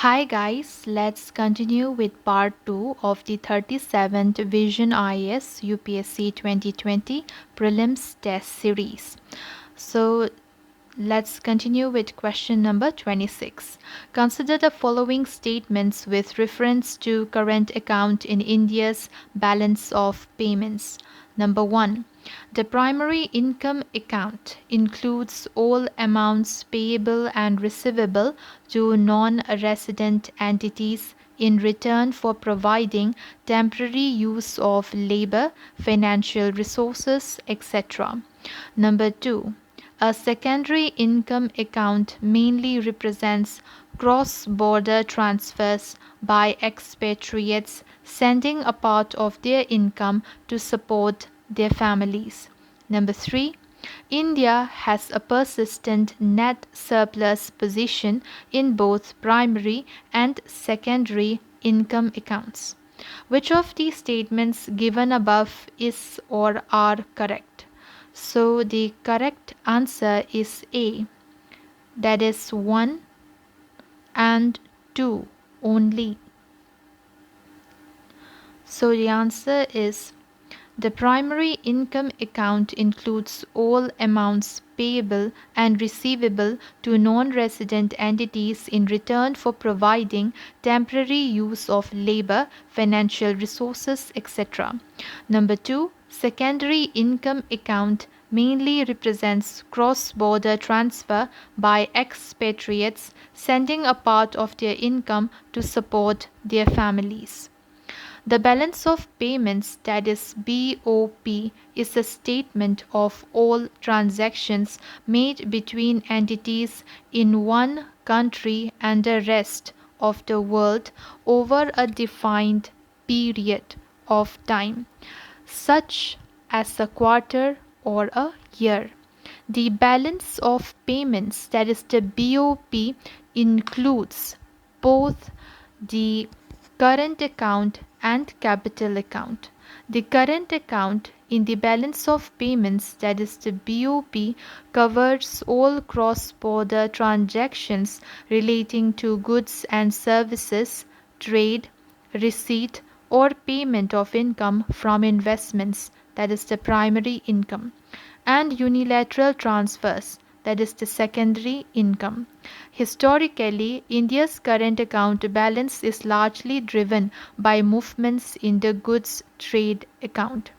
Hi guys, let's continue with part 2 of the 37th Vision IAS UPSC 2020 Prelims Test Series. So let's continue with question number 26. Consider the following statements with reference to current account in India's balance of payments. Number 1. The primary income account includes all amounts payable and receivable to non-resident entities in return for providing temporary use of labor, financial resources, etc. Number 2. A secondary income account mainly represents cross-border transfers by expatriates sending a part of their income to support their families. Number 3. India has a persistent net surplus position in both primary and secondary income accounts. Which of these statements given above is or are correct? So the correct answer is A, that is 1 and 2 only. So the answer is the primary income account includes all amounts payable and receivable to non-resident entities in return for providing temporary use of labor, financial resources, etc. Number 2. Secondary income account mainly represents cross-border transfer by expatriates sending a part of their income to support their families. The balance of payments, that is BOP, is a statement of all transactions made between entities in one country and the rest of the world over a defined period of time, such as a quarter or a year. The balance of payments, that is the BOP, includes both the current account and capital account. The current account in the balance of payments, that is the BOP, covers all cross-border transactions relating to goods and services, trade, receipt, or payment of income from investments, that is the primary income, and unilateral transfers, that is the secondary income. Historically, India's current account balance is largely driven by movements in the goods trade account.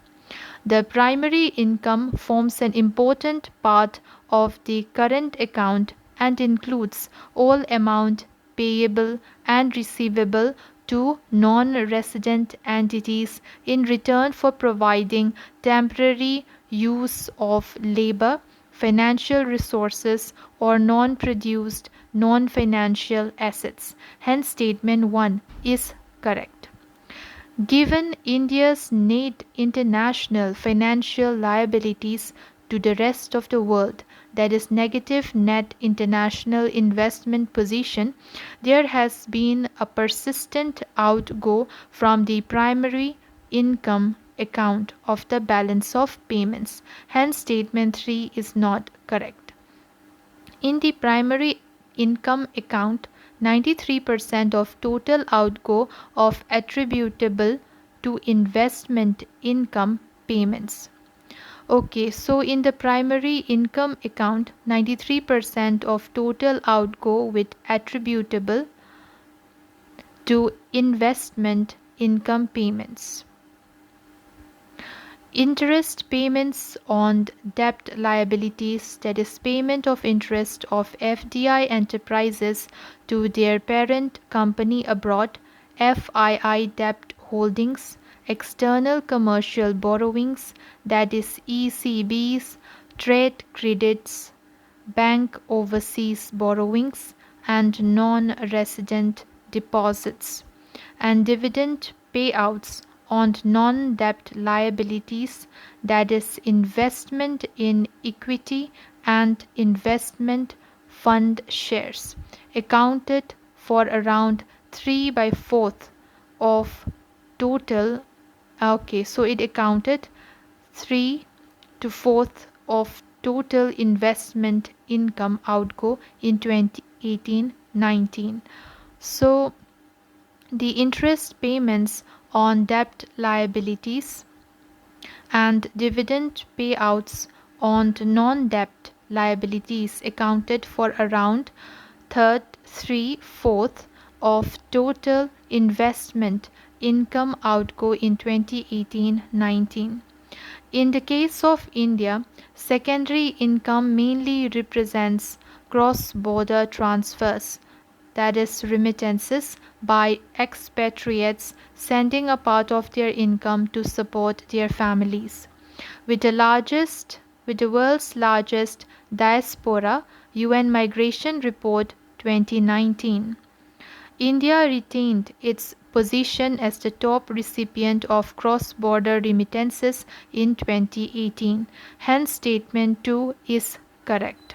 The primary income forms an important part of the current account and includes all amount payable and receivable to non-resident entities in return for providing temporary use of labor, financial resources, or non-produced non-financial assets. Hence, statement 1 is correct. Given India's net international financial liabilities to the rest of the world, that is negative net international investment position, there has been a persistent outgo from the primary income account of the balance of payments. Hence, statement 3 is not correct. In the primary income account, 93% of total outgo of attributable to investment income payments. Okay, so in the primary income account, 93% of total outgo with attributable to investment income payments. Interest payments on debt liabilities, that is payment of interest of FDI enterprises to their parent company abroad, FII debt holdings, external commercial borrowings, that is ECBs, trade credits, bank overseas borrowings, and non-resident deposits, and dividend payouts on non-debt liabilities, that is investment in equity and investment fund shares, accounted for around 3 by 4th of total. Okay, so it accounted 3 to 4th of total investment income outgo in 2018-19. So the interest payments on debt liabilities and dividend payouts on non-debt liabilities accounted for around three-fourths of total investment income outgo in 2018-19. In the case of India, secondary income mainly represents cross-border transfers, that is, remittances by expatriates sending a part of their income to support their families. With the world's largest diaspora, UN Migration Report 2019. India retained its position as the top recipient of cross-border remittances in 2018. Hence, statement 2 is correct.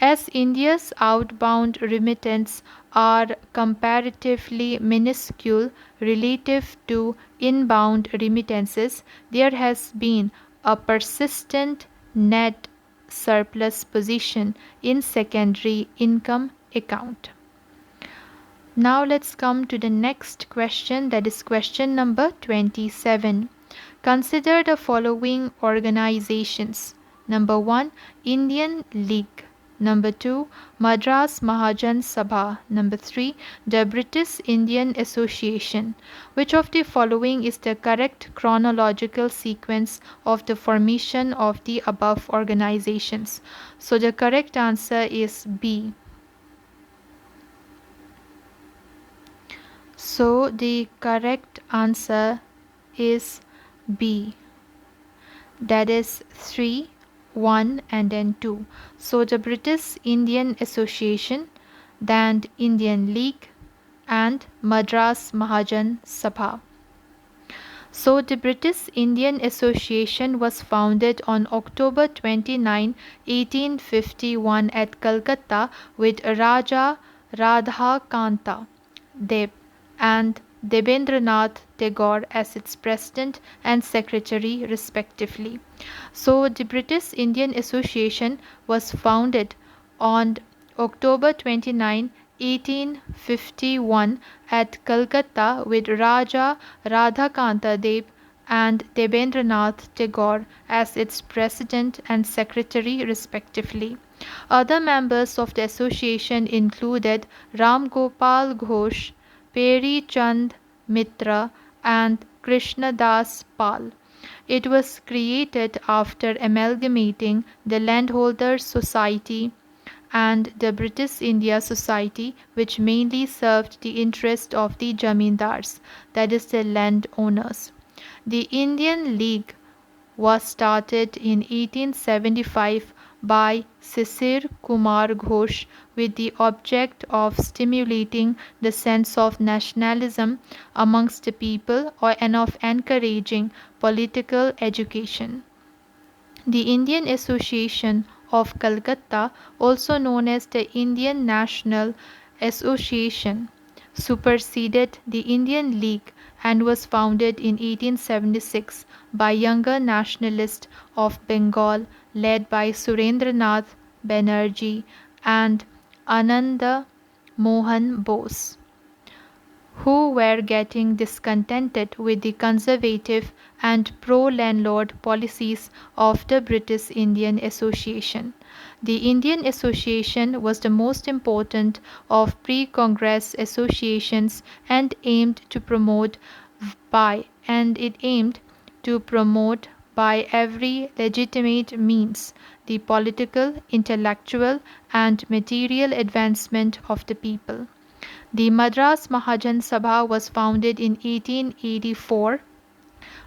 As India's outbound remittances are comparatively minuscule relative to inbound remittances, there has been a persistent net surplus position in secondary income account. Now let's come to the next question, that is question number 27. Consider the following organizations. Number 1, Indian League. Number 2, Madras Mahajan Sabha. Number 3, the British Indian Association. Which of the following is the correct chronological sequence of the formation of the above organizations? So the correct answer is B. So the correct answer is B. That is 3, 1 and then 2. So the British Indian Association, then Indian League and Madras Mahajan Sabha. So the British Indian Association was founded on October 29, 1851 at Calcutta with Raja Radhakanta Deb and Debendranath Tagore as its president and secretary respectively. So the British Indian Association was founded on October 29, 1851 at Calcutta with Raja Radhakanta Deb and Debendranath Tagore as its president and secretary respectively. Other members of the association included Ram Gopal Ghosh, Peri Chand Mitra and Krishnadas Pal. It was created after amalgamating the Landholders Society and the British India Society, which mainly served the interest of the jamindars, that is, the landowners. The Indian League was started in 1875 by Sisir Kumar Ghosh with the object of stimulating the sense of nationalism amongst the people and of encouraging political education. The Indian Association of Calcutta, also known as the Indian National Association, superseded the Indian League and was founded in 1876 by younger nationalists of Bengal led by Surendranath Banerjee and Ananda Mohan Bose, who were getting discontented with the conservative and pro-landlord policies of the British Indian Association. The Indian Association was the most important of pre-Congress associations and aimed to promote by every legitimate means the political, intellectual and material advancement of the people. The Madras Mahajan Sabha was founded in 1884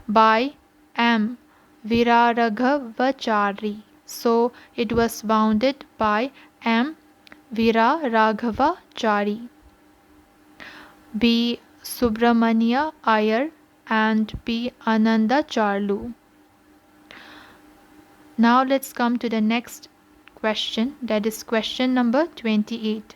by M. Viraraghavachari. So it was founded by M. Viraraghavachari, B. Subramania Iyer and P. Ananda Charlu. Now let's come to the next question, that is question number 28.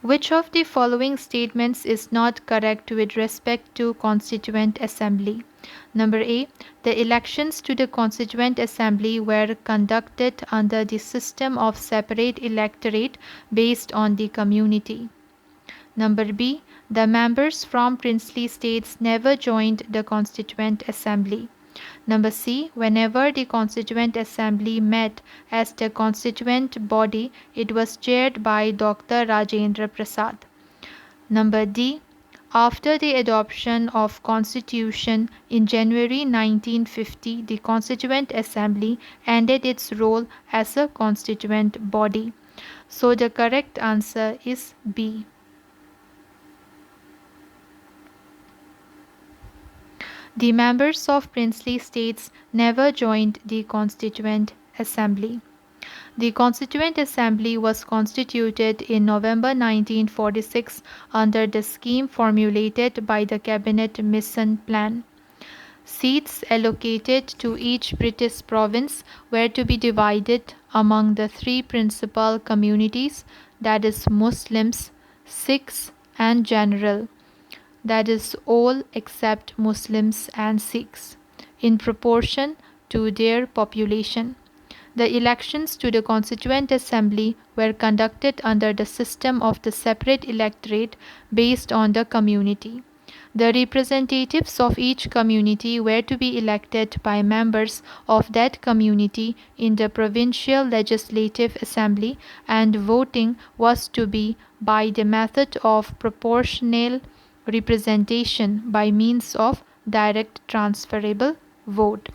Which of the following statements is not correct with respect to Constituent Assembly? Number A. The elections to the Constituent Assembly were conducted under the system of separate electorate based on the community. Number B. The members from princely states never joined the Constituent Assembly. Number C. Whenever the Constituent Assembly met as the constituent body, it was chaired by Dr. Rajendra Prasad. Number D. After the adoption of Constitution in January 1950, the Constituent Assembly ended its role as a constituent body. So the correct answer is B. The members of princely states never joined the Constituent Assembly. The Constituent Assembly was constituted in November 1946 under the scheme formulated by the Cabinet Mission Plan. Seats allocated to each British province were to be divided among the three principal communities, that is Muslims, Sikhs and General, that is all except Muslims and Sikhs, in proportion to their population. The elections to the Constituent Assembly were conducted under the system of the separate electorate based on the community. The representatives of each community were to be elected by members of that community in the Provincial Legislative Assembly, and voting was to be by the method of proportional representation by means of direct transferable vote.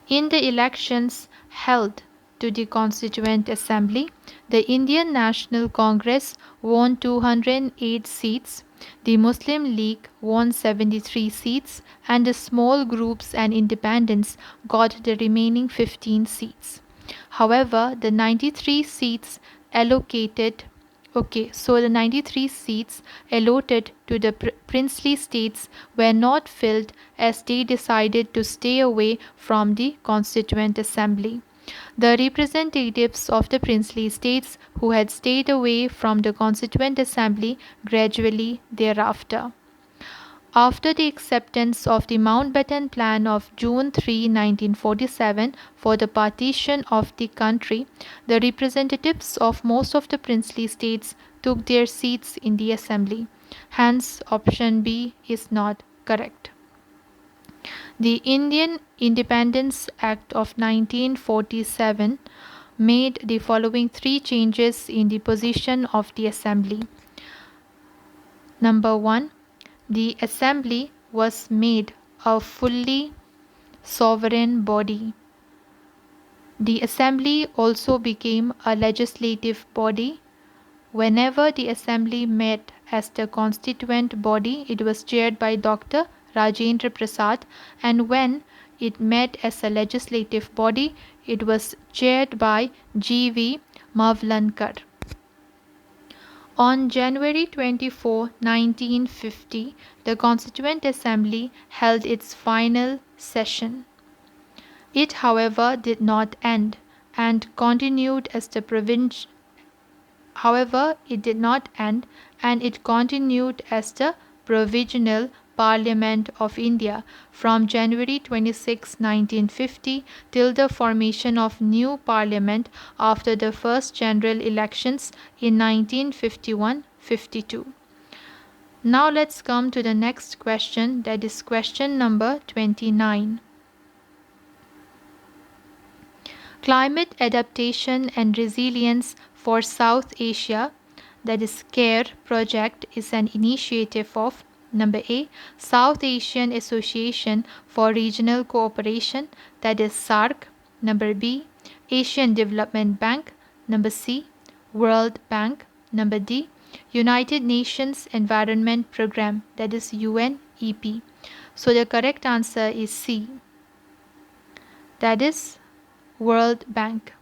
In the elections held to the Constituent Assembly, the Indian National Congress won 208 seats, the Muslim League won 73 seats, and the small groups and independents got the remaining 15 seats. However, the 93 seats allotted to the princely states were not filled as they decided to stay away from the Constituent Assembly. The representatives of the princely states who had stayed away from the Constituent Assembly gradually thereafter. After the acceptance of the Mountbatten Plan of June 3, 1947 for the partition of the country, the representatives of most of the princely states took their seats in the assembly. Hence, option B is not correct. The Indian Independence Act of 1947 made the following three changes in the position of the assembly. Number 1. The assembly was made a fully sovereign body. The assembly also became a legislative body. Whenever the assembly met as the constituent body, it was chaired by Dr. Rajendra Prasad, and when it met as a legislative body, it was chaired by G.V. Mavlankar. On January 24, 1950, the Constituent Assembly held its final session. It, however, did not end and continued as the Provisional Parliament of India from January 26, 1950 till the formation of new parliament after the first general elections in 1951-52. Now let's come to the next question, that is question number 29. Climate Adaptation and Resilience for South Asia, that is CARE project, is an initiative of number A. South Asian Association for Regional Cooperation, that is SARC. Number B. Asian Development Bank. Number C. World Bank. Number D. United Nations Environment Programme, that is UNEP. So the correct answer is C, that is World Bank.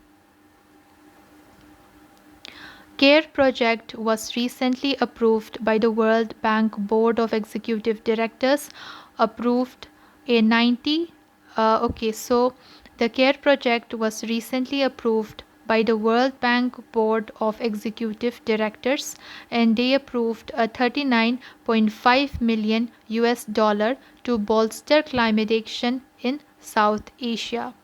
CARE project was recently approved by the World Bank Board of Executive Directors, approved the CARE project was recently approved by the World Bank Board of Executive Directors, and they approved a 39.5 million US dollar to bolster climate action in South Asia.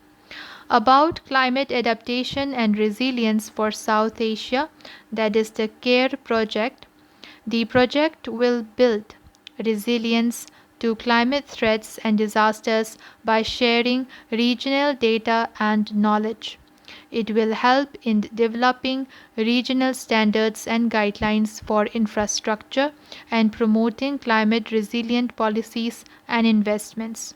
About climate adaptation and resilience for South Asia, that is the CARE project. The project will build resilience to climate threats and disasters by sharing regional data and knowledge. It will help in developing regional standards and guidelines for infrastructure and promoting climate resilient policies and investments.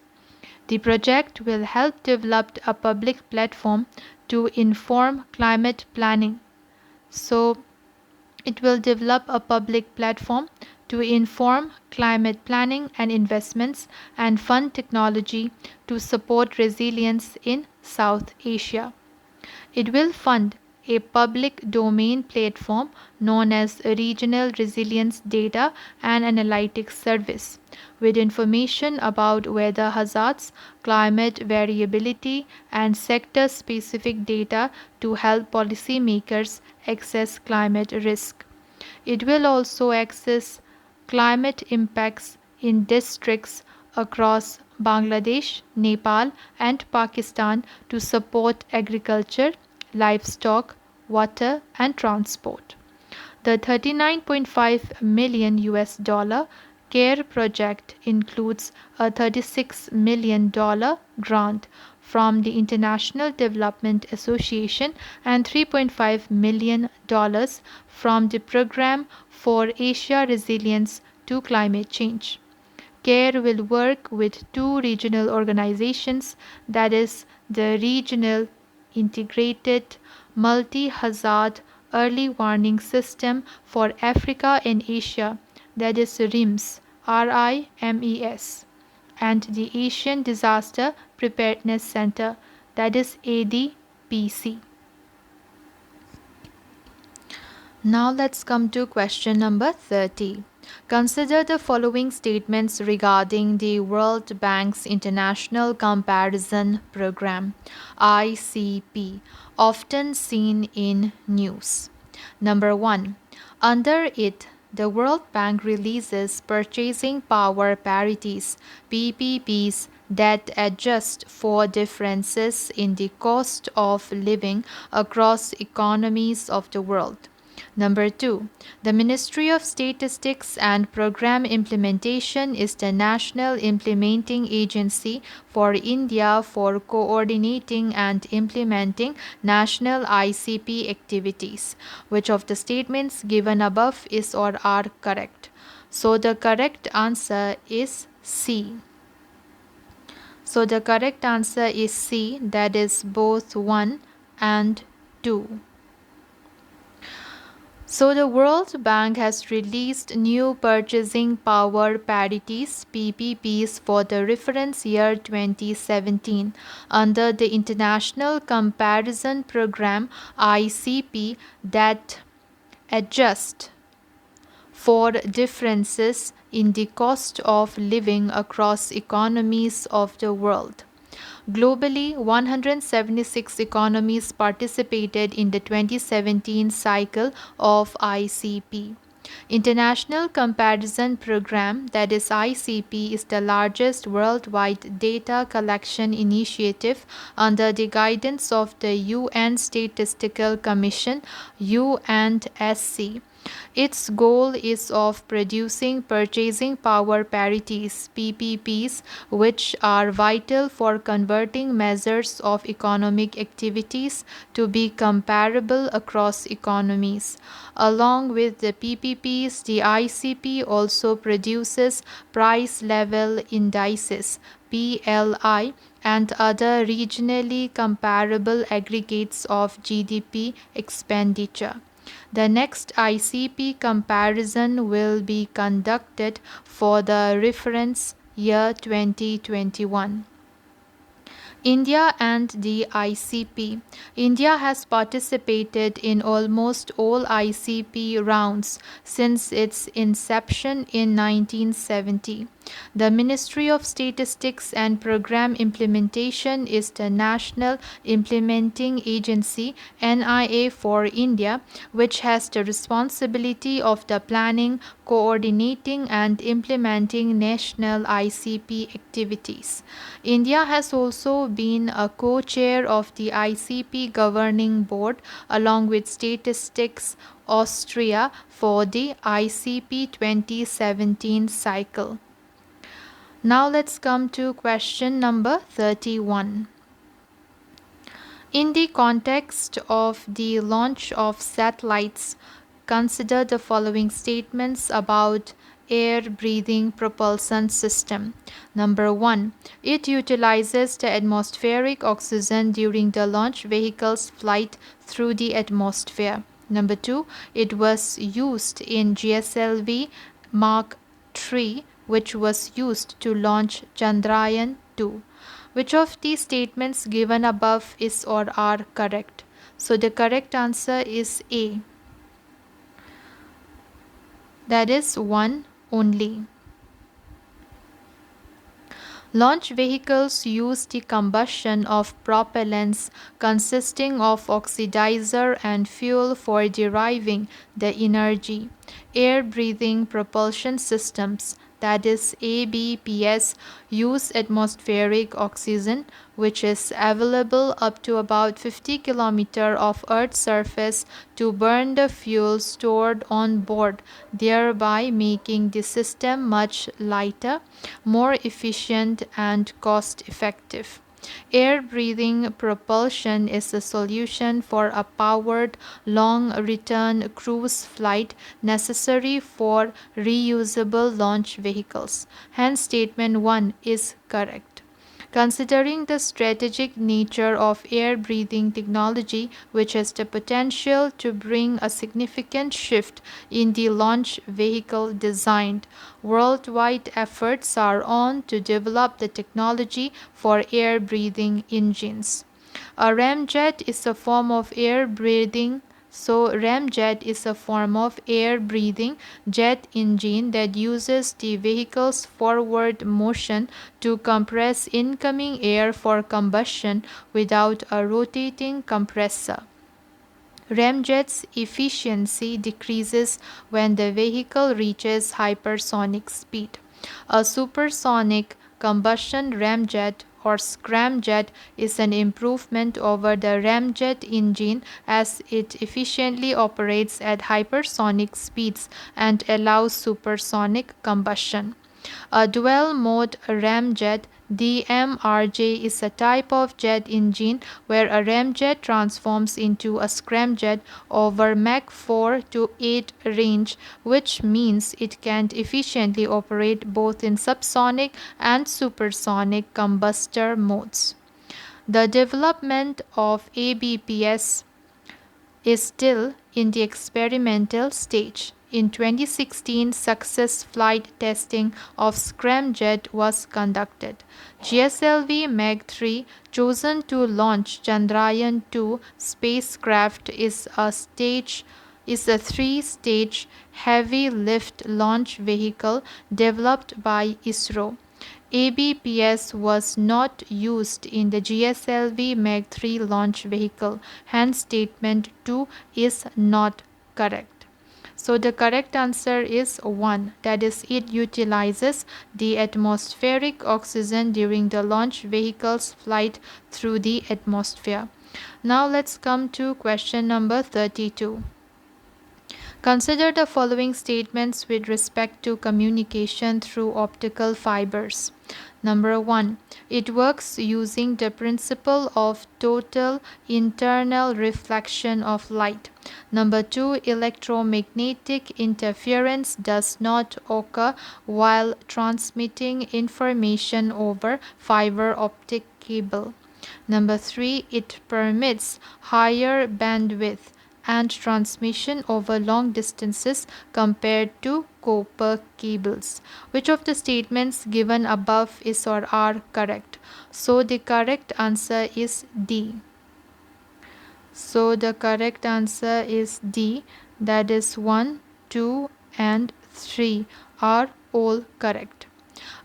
The project will help develop a public platform to inform climate planning. So, it will develop a public platform to inform climate planning and investments and fund technology to support resilience in South Asia. It will fund a public domain platform known as a Regional Resilience Data and Analytics Service with information about weather hazards, climate variability, and sector specific data to help policymakers assess climate risk. It will also assess climate impacts in districts across Bangladesh, Nepal, and Pakistan to support agriculture, livestock, water, and transport. The 39.5 million US dollar CARE project includes a $36 million grant from the International Development Association and $3.5 million from the Program for Asia Resilience to Climate Change. CARE will work with two regional organizations, that is, the Regional Integrated Multi-Hazard Early Warning System for Africa and Asia, that is RIMES, and the Asian Disaster Preparedness Center, that is ADPC. Now let's come to question number 30. Consider the following statements regarding the World Bank's International Comparison Program (ICP), often seen in news. Number 1. Under it, the World Bank releases purchasing power parities (PPPs) that adjust for differences in the cost of living across economies of the world. Number 2. The Ministry of Statistics and Program Implementation is the national implementing agency for India for coordinating and implementing national ICP activities. Which of the statements given above is or are correct? So the correct answer is C. So the correct answer is C, that is both 1 and 2. So the World Bank has released new purchasing power parities (PPPs) for the reference year 2017 under the International Comparison Program (ICP) that adjust for differences in the cost of living across economies of the world. Globally, 176 economies participated in the 2017 cycle of ICP. International Comparison Program, that is ICP, is the largest worldwide data collection initiative under the guidance of the UN Statistical Commission (UNSC). Its goal is of producing purchasing power parities (PPPs), which are vital for converting measures of economic activities to be comparable across economies. Along with the PPPs, the ICP also produces price level indices (PLI) and other regionally comparable aggregates of GDP expenditure. The next ICP comparison will be conducted for the reference year 2021. India and the ICP. India has participated in almost all ICP rounds since its inception in 1970. The Ministry of Statistics and Program Implementation is the National Implementing Agency (NIA) for India, which has the responsibility of the planning, coordinating and implementing national ICP activities. India has also been a co-chair of the ICP Governing Board along with Statistics Austria for the ICP 2017 cycle. Now let's come to question number 31. In the context of the launch of satellites, consider the following statements about air-breathing propulsion system. Number 1. It utilizes the atmospheric oxygen during the launch vehicle's flight through the atmosphere. Number 2. It was used in GSLV Mark III, which was used to launch Chandrayaan-2. Which of these statements given above is or are correct? So the correct answer is A. That is 1 only. Launch vehicles use the combustion of propellants consisting of oxidizer and fuel for deriving the energy. Air-breathing propulsion systems, that is ABPS, use atmospheric oxygen, which is available up to about 50 km of Earth's surface, to burn the fuel stored on board, thereby making the system much lighter, more efficient and cost-effective. Air-breathing propulsion is a solution for a powered long-return cruise flight necessary for reusable launch vehicles. Hence, statement 1 is correct. Considering the strategic nature of air-breathing technology, which has the potential to bring a significant shift in the launch vehicle design, worldwide efforts are on to develop the technology for air-breathing engines. A ramjet is a form of air-breathing ramjet is a form of air-breathing jet engine that uses the vehicle's forward motion to compress incoming air for combustion without a rotating compressor. Ramjet's efficiency decreases when the vehicle reaches hypersonic speed. A supersonic combustion ramjet or scramjet is an improvement over the ramjet engine as it efficiently operates at hypersonic speeds and allows supersonic combustion. A dual-mode ramjet DMRJ is a type of jet engine where a ramjet transforms into a scramjet over Mach 4 to 8 range, which means it can efficiently operate both in subsonic and supersonic combustor modes. The development of ABPS is still in the experimental stage. In 2016, success flight testing of scramjet was conducted. GSLV Mag-3, chosen to launch Chandrayaan-2 spacecraft, is a 3-stage heavy-lift launch vehicle developed by ISRO. ABPS was not used in the GSLV Mag-3 launch vehicle. Hence, statement 2 is not correct. So the correct answer is 1. That is, it utilizes the atmospheric oxygen during the launch vehicle's flight through the atmosphere. Now let's come to question number 32. Consider the following statements with respect to communication through optical fibers. Number 1. It works using the principle of total internal reflection of light. Number 2. Electromagnetic interference does not occur while transmitting information over fiber optic cable. Number 3. It permits higher bandwidth and transmission over long distances compared to copper cables. Which of the statements given above is or are correct? So the correct answer is D. So the correct answer is D. That is 1, 2 and 3 are all correct.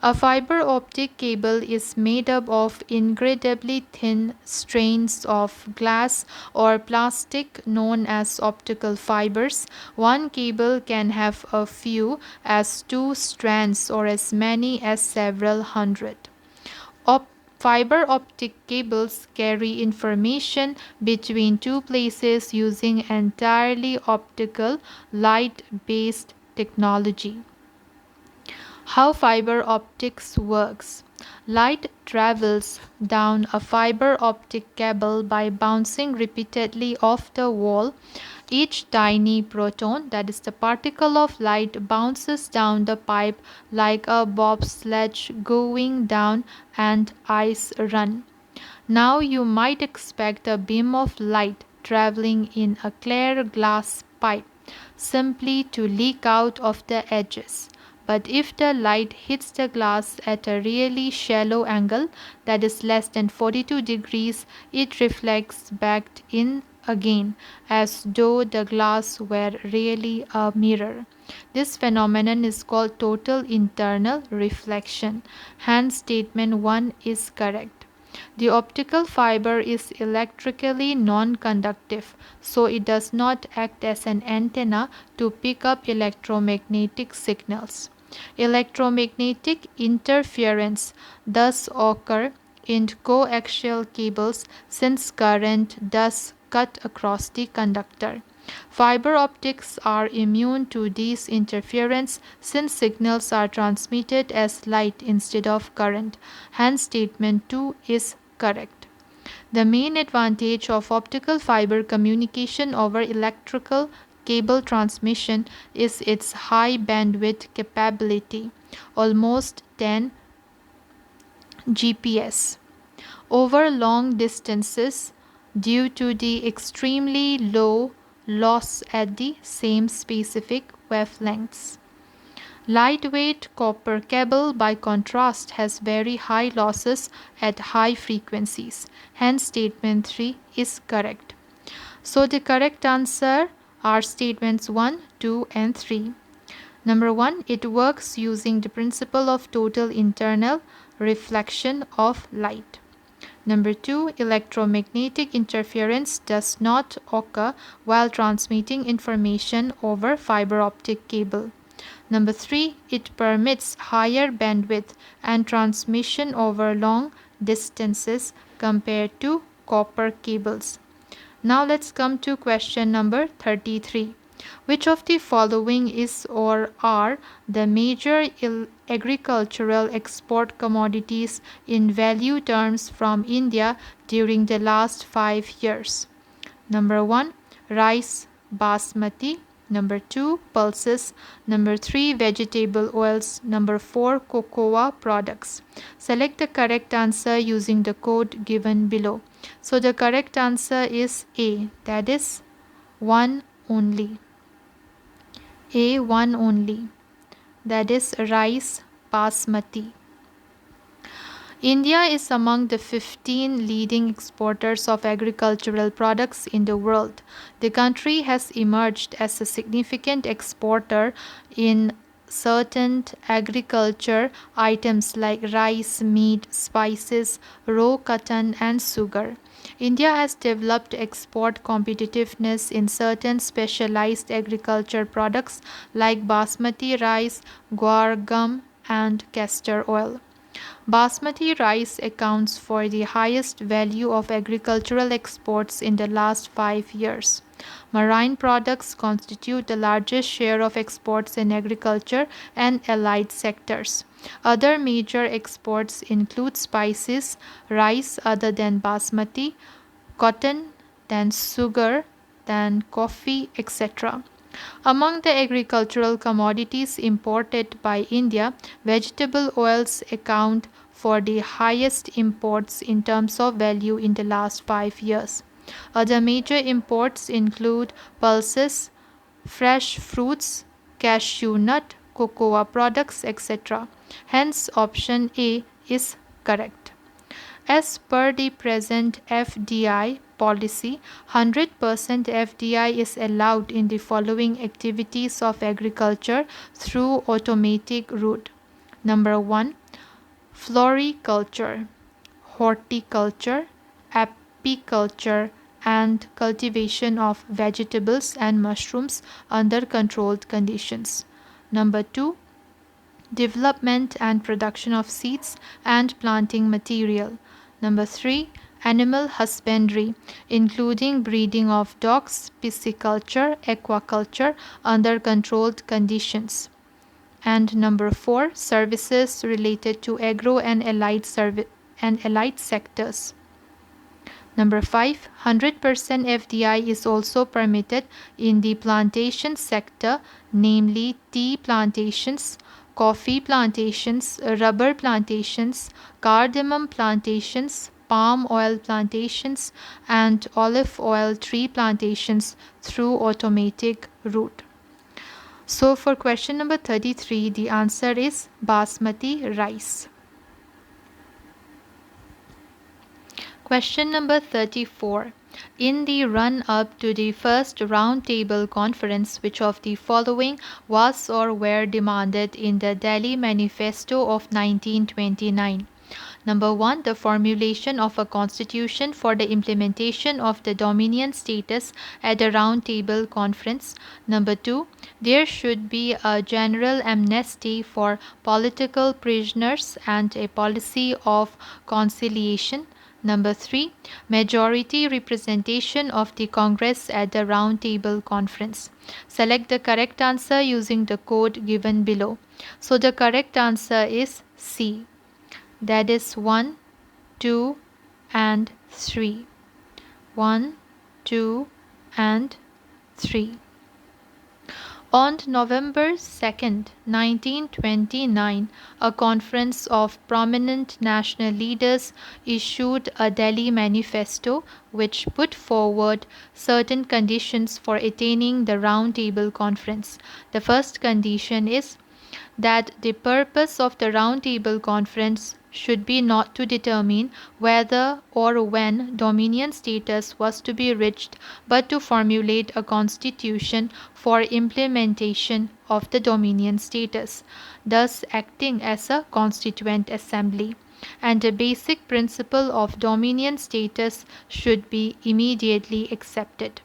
A fiber optic cable is made up of incredibly thin strands of glass or plastic known as optical fibers. One cable can have as few as 2 strands or as many as several hundred. Op- Fiber optic cables carry information between two places using entirely optical light based technology. How fiber optics works. Light travels down a fiber optic cable by bouncing repeatedly off the wall. Each tiny proton, that is the particle of light, bounces down the pipe like a bobsledge going down an ice run. Now you might expect a beam of light traveling in a clear glass pipe simply to leak out of the edges. But if the light hits the glass at a really shallow angle, that is less than 42 degrees, it reflects back in again as though the glass were really a mirror. This phenomenon is called total internal reflection. Hence, statement 1 is correct. The optical fiber is electrically non-conductive, so it does not act as an antenna to pick up electromagnetic signals. Electromagnetic interference thus occurs in coaxial cables since current does cut across the conductor. Fiber optics are immune to these interference since signals are transmitted as light instead of current. Hence, statement 2 is correct. The main advantage of optical fiber communication over electrical cable transmission is its high bandwidth capability, almost 10 GPS, over long distances due to the extremely low loss at the same specific wavelengths. Lightweight copper cable, by contrast, has very high losses at high frequencies. Hence, statement 3 is correct. So, the correct answer are statements 1, 2, and 3. Number 1, it works using the principle of total internal reflection of light. Number 2, electromagnetic interference does not occur while transmitting information over fiber optic cable. Number 3, it permits higher bandwidth and transmission over long distances compared to copper cables. Now let's come to question number 33. Which of the following is or are the major agricultural export commodities in value terms from India during the last 5 years? Number 1, rice basmati. Number 2, pulses. Number 3, vegetable oils. Number 4, cocoa products. Select the correct answer using the code given below. So the correct answer is A, that is 1 only. A, 1 only, that is rice basmati. India is among the 15 leading exporters of agricultural products in the world. The country has emerged as a significant exporter in certain agriculture items like rice, meat, spices, raw cotton, and sugar. India has developed export competitiveness in certain specialized agriculture products like basmati rice, guar gum, and castor oil. Basmati rice accounts for the highest value of agricultural exports in the last 5 years. Marine products constitute the largest share of exports in agriculture and allied sectors. Other major exports include spices, rice other than basmati, cotton, then sugar, then coffee, etc. Among the agricultural commodities imported by India, vegetable oils account for the highest imports in terms of value in the last 5 years. Other major imports include pulses, fresh fruits, cashew nut, cocoa products, etc. Hence, option A is correct. As per the present FDI policy, 100% FDI is allowed in the following activities of agriculture through automatic route. Number 1, floriculture, horticulture, apiculture, and cultivation of vegetables and mushrooms under controlled conditions. Number 2, development and production of seeds and planting material. Number 3, animal husbandry, including breeding of dogs, pisciculture, aquaculture under controlled conditions. And number 4, services related to agro and allied sectors. Number 5, 100% FDI is also permitted in the plantation sector, namely tea plantations, coffee plantations, rubber plantations, cardamom plantations, palm oil plantations, and olive oil tree plantations through automatic route. So for question number 33, the answer is basmati rice. Question number 34. In the run-up to the first roundtable conference, which of the following was or were demanded in the Delhi Manifesto of 1929? Number 1, the formulation of a constitution for the implementation of the dominion status at a roundtable conference. Number 2, there should be a general amnesty for political prisoners and a policy of conciliation. Number 3, majority representation of the Congress at the roundtable conference. Select the correct answer using the code given below. So the correct answer is C. That is 1, 2, and 3. 1, 2, and 3. On November 2nd, 1929, a conference of prominent national leaders issued a Delhi Manifesto which put forward certain conditions for attaining the Roundtable Conference. The first condition is that the purpose of the Roundtable Conference should be not to determine whether or when dominion status was to be reached, but to formulate a constitution for implementation of the dominion status, thus acting as a Constituent Assembly. And a basic principle of dominion status should be immediately accepted.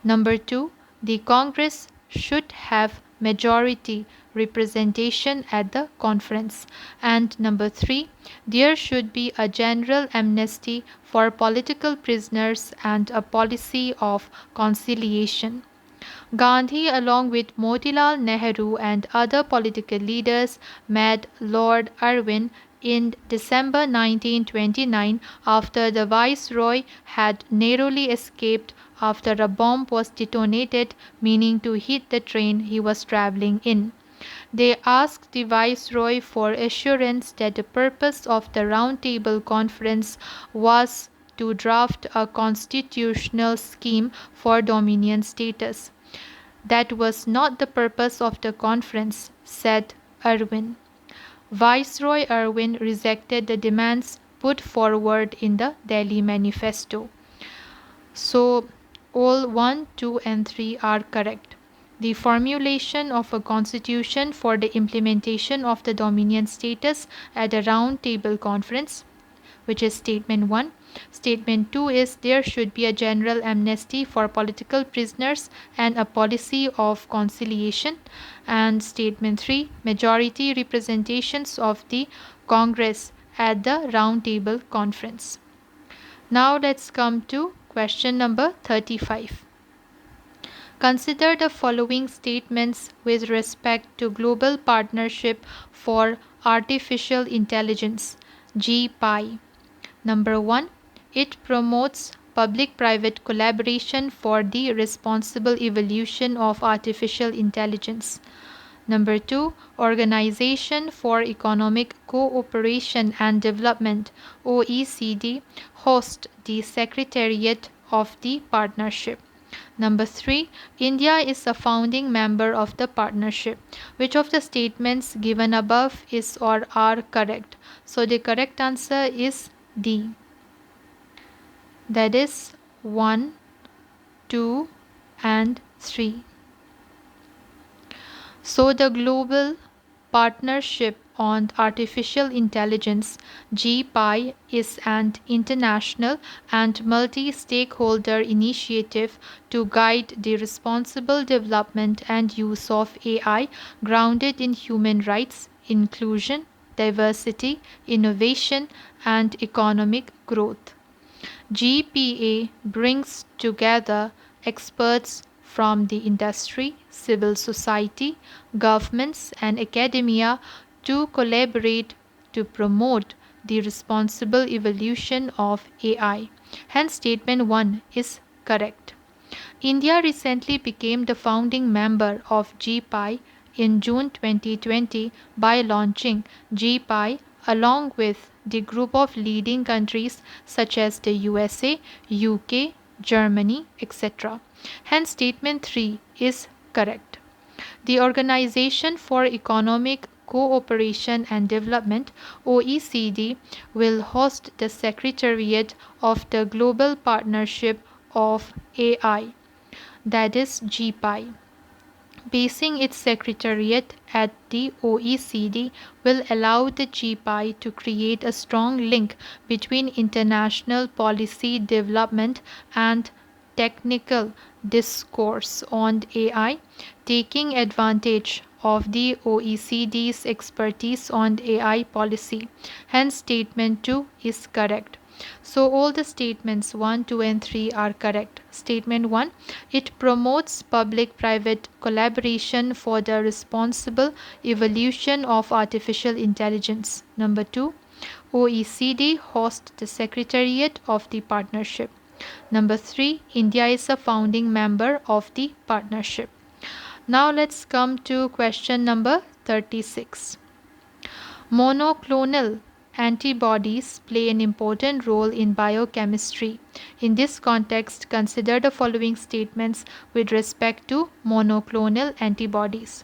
Number 2, the Congress should have majority representation at the conference. And number 3, there should be a general amnesty for political prisoners and a policy of conciliation. Gandhi, along with Motilal Nehru and other political leaders, met Lord Irwin in December 1929 after the Viceroy had narrowly escaped after a bomb was detonated, meaning to hit the train he was travelling in. They asked the Viceroy for assurance that the purpose of the Roundtable Conference was to draft a constitutional scheme for dominion status. That was not the purpose of the conference, said Irwin. Viceroy Irwin rejected the demands put forward in the Delhi Manifesto. So, all 1, 2, and 3 are correct. The formulation of a constitution for the implementation of the dominion status at a round table conference, which is statement 1. Statement 2 is there should be a general amnesty for political prisoners and a policy of conciliation. And statement 3, majority representations of the Congress at the round table conference. Now let's come to question number 35. Consider the following statements with respect to Global Partnership for Artificial Intelligence, GPI. Number 1, it promotes public-private collaboration for the responsible evolution of artificial intelligence. Number 2, Organization for Economic Cooperation and Development, OECD, hosts the Secretariat of the Partnership. Number 3, India is a founding member of the partnership. Which of the statements given above is or are correct? So the correct answer is D. That is 1, 2, and 3. So the Global Partnership on Artificial Intelligence, GPI is an international and multi-stakeholder initiative to guide the responsible development and use of AI grounded in human rights, inclusion, diversity, innovation, and economic growth. GPA brings together experts from the industry, civil society, governments, and academia to collaborate to promote the responsible evolution of AI. Hence, statement 1 is correct. India recently became the founding member of GPI in June 2020 by launching GPI along with the group of leading countries such as the USA, UK, Germany, etc. Hence, statement 3 is correct. The Organization for Economic Cooperation and Development (OECD) will host the Secretariat of the Global Partnership of AI, that is GPI. Basing its secretariat at the OECD will allow the GPI to create a strong link between international policy development and technical discourse on AI, taking advantage of the OECD's expertise on AI policy. Hence, statement 2 is correct. So, all the statements 1, 2, and 3 are correct. Statement 1, it promotes public private collaboration for the responsible evolution of artificial intelligence. Number 2, OECD hosts the Secretariat of the Partnership. Number 3, India is a founding member of the partnership. Now let's come to question number 36. Monoclonal antibodies play an important role in biochemistry. In this context, consider the following statements with respect to monoclonal antibodies.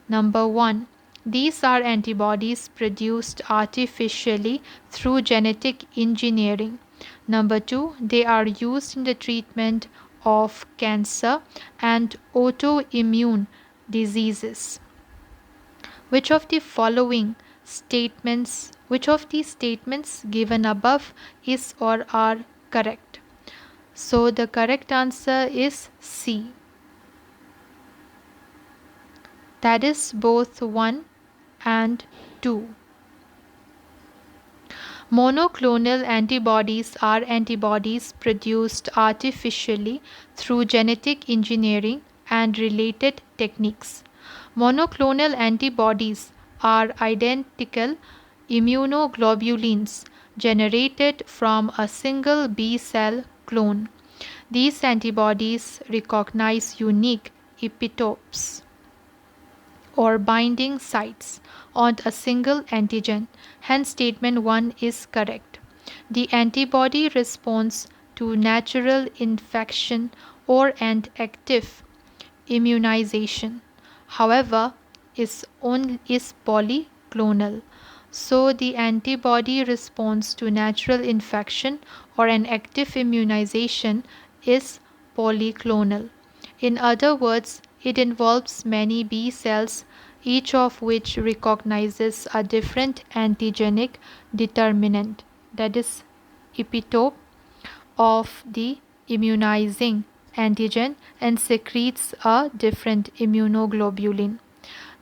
Number 1. These are antibodies produced artificially through genetic engineering. Number 2. They are used in the treatment of cancer and autoimmune diseases. Which of the statements given above is or are correct? So the correct answer is C. That is both 1 and 2. Monoclonal antibodies are antibodies produced artificially through genetic engineering and related techniques. Monoclonal antibodies are identical immunoglobulins generated from a single B cell clone. These antibodies recognize unique epitopes or binding sites on a single antigen. Hence, statement 1 is correct. The antibody response to natural infection or an active immunization, however, is polyclonal. So, the antibody response to natural infection or an active immunization is polyclonal. In other words, it involves many B cells, each of which recognizes a different antigenic determinant, that is, epitope of the immunizing antigen, and secretes a different immunoglobulin.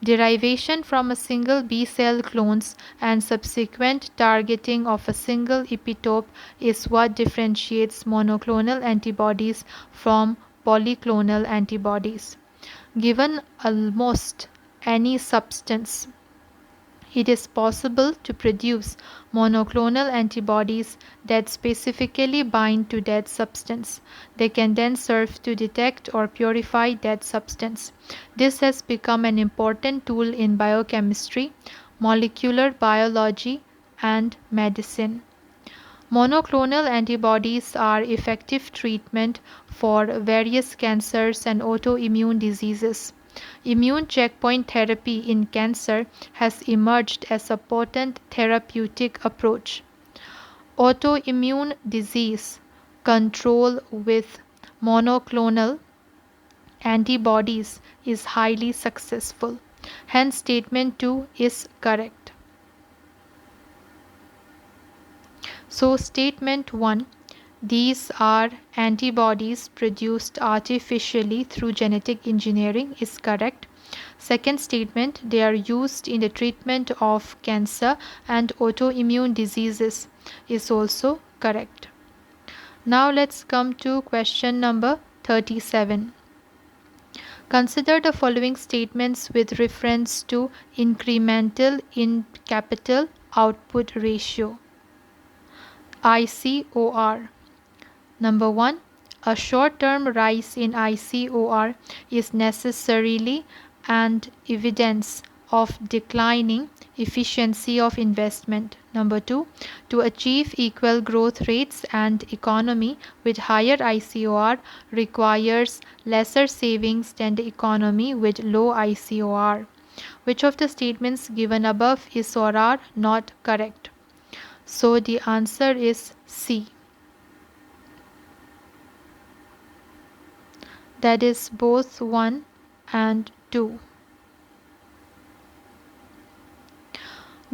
Derivation from a single B cell clones and subsequent targeting of a single epitope is what differentiates monoclonal antibodies from polyclonal antibodies. Given almost any substance, it is possible to produce monoclonal antibodies that specifically bind to that substance. They can then serve to detect or purify that substance. This has become an important tool in biochemistry, molecular biology, and medicine. Monoclonal antibodies are effective treatment for various cancers and autoimmune diseases. Immune checkpoint therapy in cancer has emerged as a potent therapeutic approach. Autoimmune disease control with monoclonal antibodies is highly successful. Hence, statement 2 is correct. So statement 1, these are antibodies produced artificially through genetic engineering is correct. Second statement, they are used in the treatment of cancer and autoimmune diseases is also correct. Now let's come to question number 37. Consider the following statements with reference to incremental in capital output ratio ICOR. Number 1, a short-term rise in ICOR is necessarily an evidence of declining efficiency of investment. Number 2, to achieve equal growth rates and economy with higher ICOR requires lesser savings than the economy with low ICOR. Which of the statements given above is or are not correct? So the answer is C. That is both 1 and 2.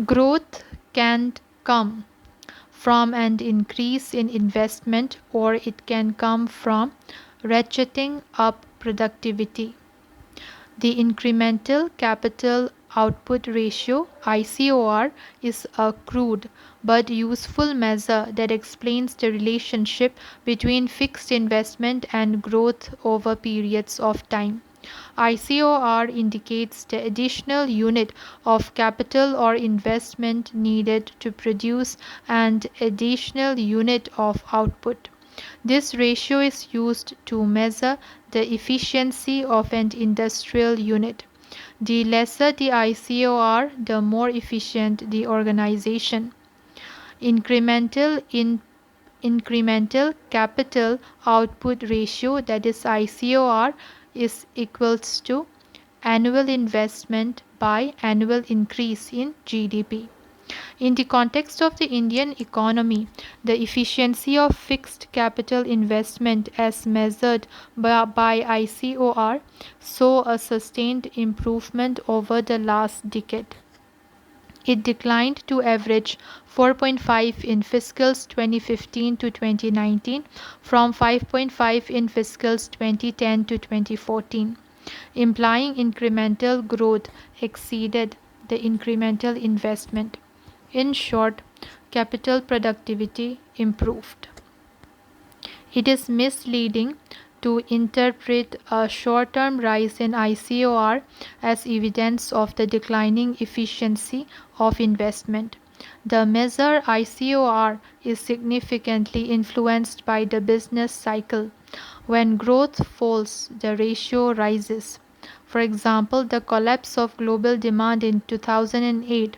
Growth can come from an increase in investment or it can come from ratcheting up productivity. The incremental capital output ratio ICOR is a crude but useful measure that explains the relationship between fixed investment and growth over periods of time. ICOR indicates the additional unit of capital or investment needed to produce an additional unit of output. This ratio is used to measure the efficiency of an industrial unit. The lesser the ICOR, the more efficient the organization. Incremental capital output ratio, that is ICOR, is equals to annual investment by annual increase in GDP. In the context of the Indian economy, the efficiency of fixed capital investment as measured by ICOR saw a sustained improvement over the last decade. It declined to average 4.5 in fiscals 2015 to 2019 from 5.5 in fiscals 2010 to 2014, implying incremental growth exceeded the incremental investment. In short, capital productivity improved. It is misleading to interpret a short-term rise in ICOR as evidence of the declining efficiency of investment. The measure ICOR is significantly influenced by the business cycle. When growth falls, the ratio rises. For example, the collapse of global demand in 2008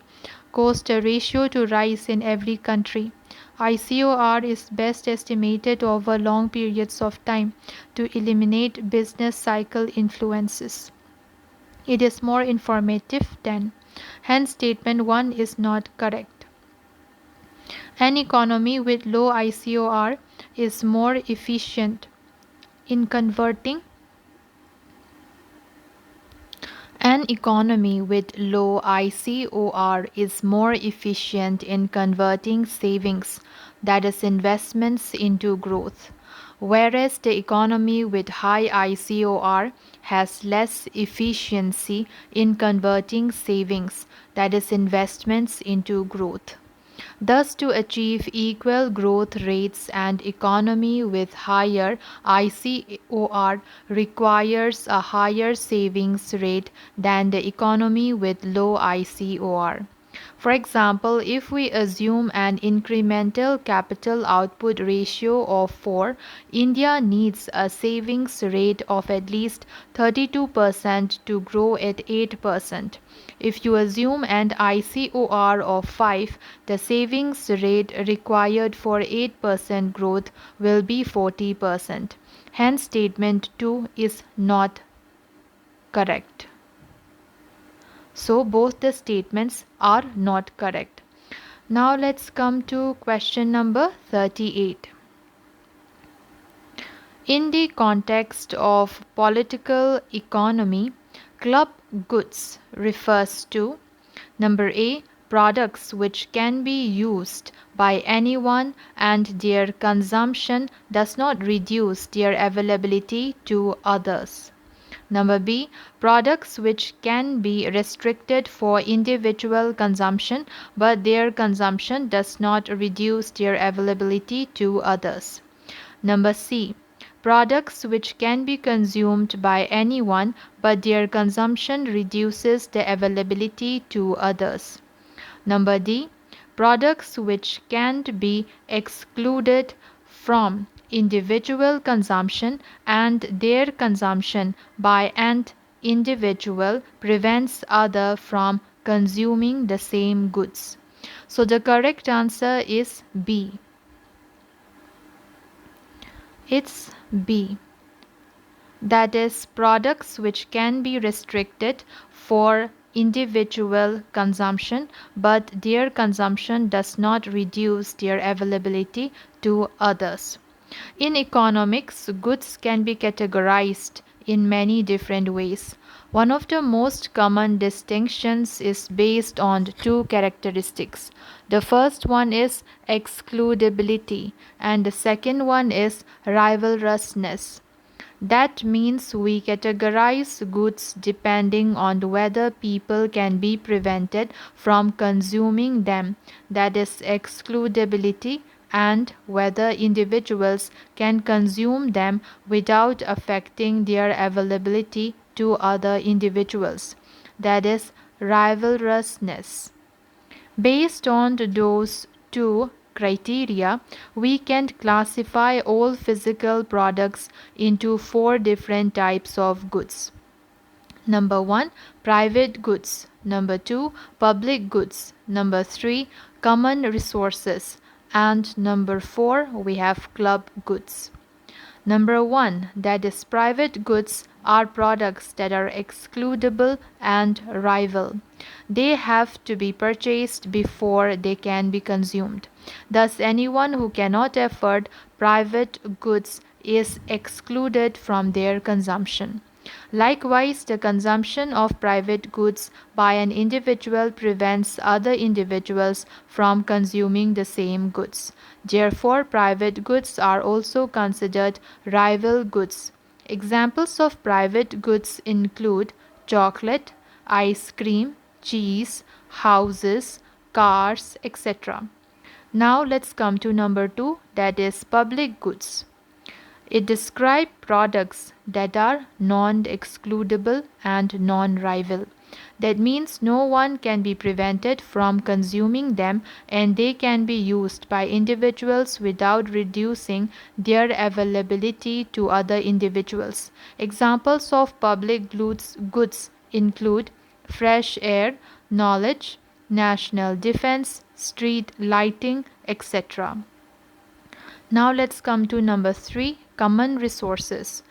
caused the ratio to rise in every country. ICOR is best estimated over long periods of time to eliminate business cycle influences. It is more informative than. Hence, statement 1 is not correct. An economy with low ICOR is more efficient in converting An economy with low ICOR is more efficient in converting savings, that is, investments, into growth, whereas the economy with high ICOR has less efficiency in converting savings, that is, investments, into growth. Thus, to achieve equal growth rates, and economy with higher ICOR requires a higher savings rate than the economy with low ICOR. For example, if we assume an incremental capital output ratio of 4, India needs a savings rate of at least 32% to grow at 8%. If you assume an ICOR of 5, the savings rate required for 8% growth will be 40%. Hence, statement 2 is not correct. So both the statements are not correct. Now let's come to question number 38. In the context of political economy, club goods refers to number A, products which can be used by anyone and their consumption does not reduce their availability to others. Number B, products which can be restricted for individual consumption but their consumption does not reduce their availability to others. Number C, products which can be consumed by anyone but their consumption reduces the availability to others. Number D, products which can't be excluded from individual consumption and their consumption by an individual prevents other from consuming the same goods. So the correct answer is B. It's B. That is, products which can be restricted for individual consumption but their consumption does not reduce their availability to others. In economics, goods can be categorized in many different ways. One of the most common distinctions is based on two characteristics. The first one is excludability and the second one is rivalrousness. That means we categorize goods depending on whether people can be prevented from consuming them, that is excludability, and whether individuals can consume them without affecting their availability to other individuals, that is rivalrousness. Based on those two criteria, we can classify all physical products into four different types of goods. Number 1, private goods. Number 2, public goods. Number 3, common resources. And number 4, we have club goods. Number 1, that is private goods, are products that are excludable and rival. They have to be purchased before they can be consumed. Thus, anyone who cannot afford private goods is excluded from their consumption. Likewise, the consumption of private goods by an individual prevents other individuals from consuming the same goods. Therefore, private goods are also considered rival goods. Examples of private goods include chocolate, ice cream, cheese, houses, cars, etc. Now let's come to number 2, that is public goods. It describes products that are non-excludable and non-rival. That means no one can be prevented from consuming them and they can be used by individuals without reducing their availability to other individuals. Examples of public goods include fresh air, knowledge, national defense, street lighting, etc. Now let's come to number 3, common resources.